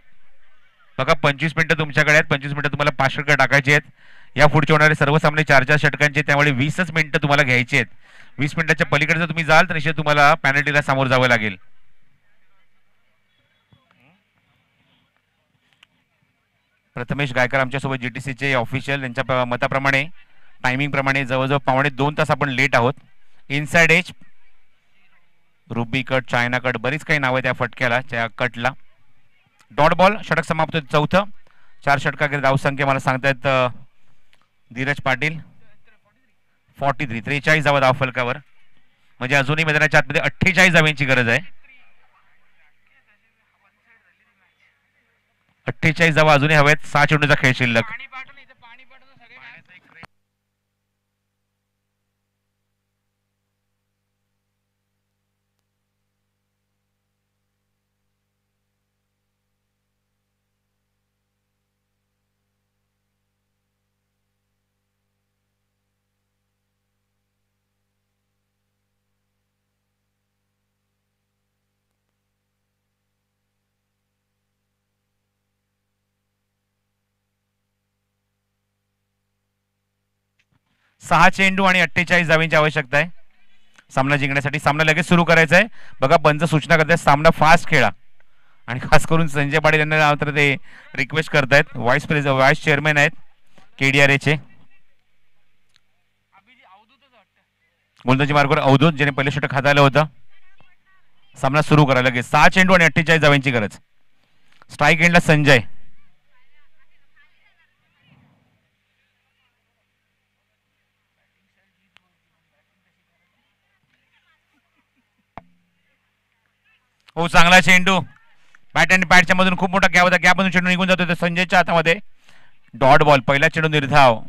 बघा 25 मिनिटं तुमच्याकडे आहेत. 25 मिनिटं तुम्हाला 5 षटकं टाकायची आहेत. या पुढचे होणारे सर्व सामने 4-4 षटकांचे, त्यामुळे 20च मिनिटं तुम्हाला घ्यायची आहेत. 20 मिनिटाच्या पलीकडे जर तुम्ही जाल तर निश्चित तुम्हाला पॅनल्टीला सामोर जावं लागेल. प्रथमेश गायकर आमच्यासोबत GTCचे ऑफिशियल. यांच्या मताप्रमाणे टायमिंग प्रमाणे जवळजवळ 1.5 तास आपण लेट आहोत. Inside edge, ruby cut, China cut, बरीच काही नाव आहे त्या फटक्याला, त्या कटला. Dot ball. षटक समाप्त होते. 4थं. 4 षटकाकडे धावसंख्या मला सांगतायत धीरज पाटील. 43. 43 धावा धावफलकावर. म्हणजे अजूनही मैदानाच्या आतमध्ये 48 धावांची गरज आहे. 48 धावा अजूनही हव्यात. 6 चेंडूचा खेळ शिल्लक. 6 चेंडू आणि 48 धावांची आवश्यकता आहे सामना जिंकण्यासाठी. सामना लगेच सुरू करायचा आहे. बघा पंच सूचना करतात सामना फास्ट खेळा आणि खास करून संजय पाटील यांना मात्र ते रिक्वेस्ट करतायत. व्हाईस चेअरमॅन आहेत KDRAचे. गोलंदाजी मार्गावर अवधूत ज्याने पहिले षटक हाताळलं होतं. सामना सुरू करा लगेच. 6 चेंडू आणि 48 धावांची गरज. स्ट्राईक एंडला संजय. हो चांगला चेंडू. बॅट आणि पॅडच्या मधून खूप मोठा गॅप होता. गॅपमधून चेंडू निघून जातो संजयच्या हातामध्ये. Dot ball. पहिला चेंडू निर्धाव.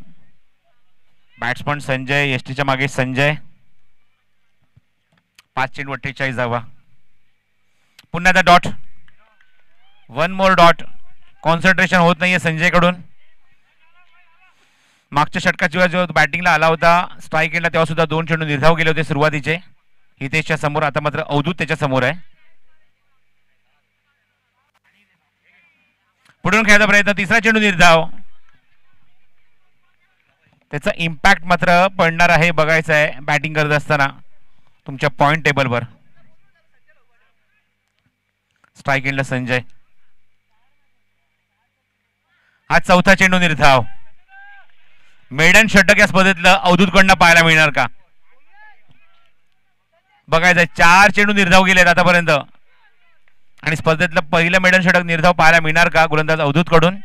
बॅट्समन संजय. एसटीच्या मागे संजय. 5 चेंडू 48 धावा. पुन्हा एकदा डॉट. 1 मोर डॉट. कॉन्सन्ट्रेशन होत नाहीये संजयकडून. मागच्या षटकात जेव्हा बॅटिंगला आला होता स्ट्राईक एंडला तेव्हा सुद्धा 2 चेंडू निर्धाव गेले होते सुरुवातीचे. हितेशच्या समोर. आता मात्र अवधूत त्याच्या समोर आहे. पुढून खेळायचा प्रयत्न. तिसरा चेंडू निर्धाव. त्याचा इम्पॅक्ट मात्र पडणार आहे बघायचं आहे बॅटिंग करत असताना तुमच्या पॉइंट टेबलवर. स्ट्राईक एंडला संजय. हा चौथा चेंडू निर्धाव. मेडन षटक या स्पर्धेतलं अवधूतकडनं पाहायला मिळणार का बघायचं. 4 चेंडू निर्धाव गेलेत आतापर्यंत आणि स्पर्धेतलं पहिलं मेडन षटक निर्धाव पाहायला मिळणार का गोलंदाज अवधूत कडून.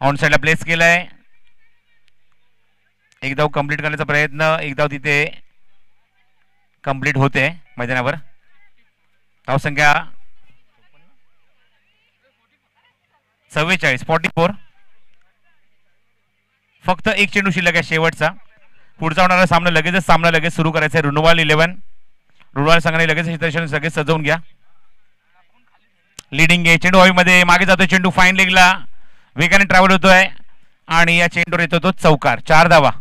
ऑन साइडला प्लेस केलाय. एक धाव कंप्लीट करण्याचा प्रयत्न. एक धाव तिथे कंप्लीट होते मैदानावर. धावसंख्या 44. फक्त एक चेंडू शिल्लक आहे शेवटचा. पुढचा होणारा सामना लगेच सुरू करायचा आहे. रुनवाल 11. रुनवाल संघाने लगेच सजवून घ्या. लिडिंग आहे. चेंडू हवेमध्ये मागे जातोय. चेंडू फाईन लेगला वेगाने ट्रॅव्हल होतोय आणि या चेंडूवर येतो तो चौकार. 4 धावा.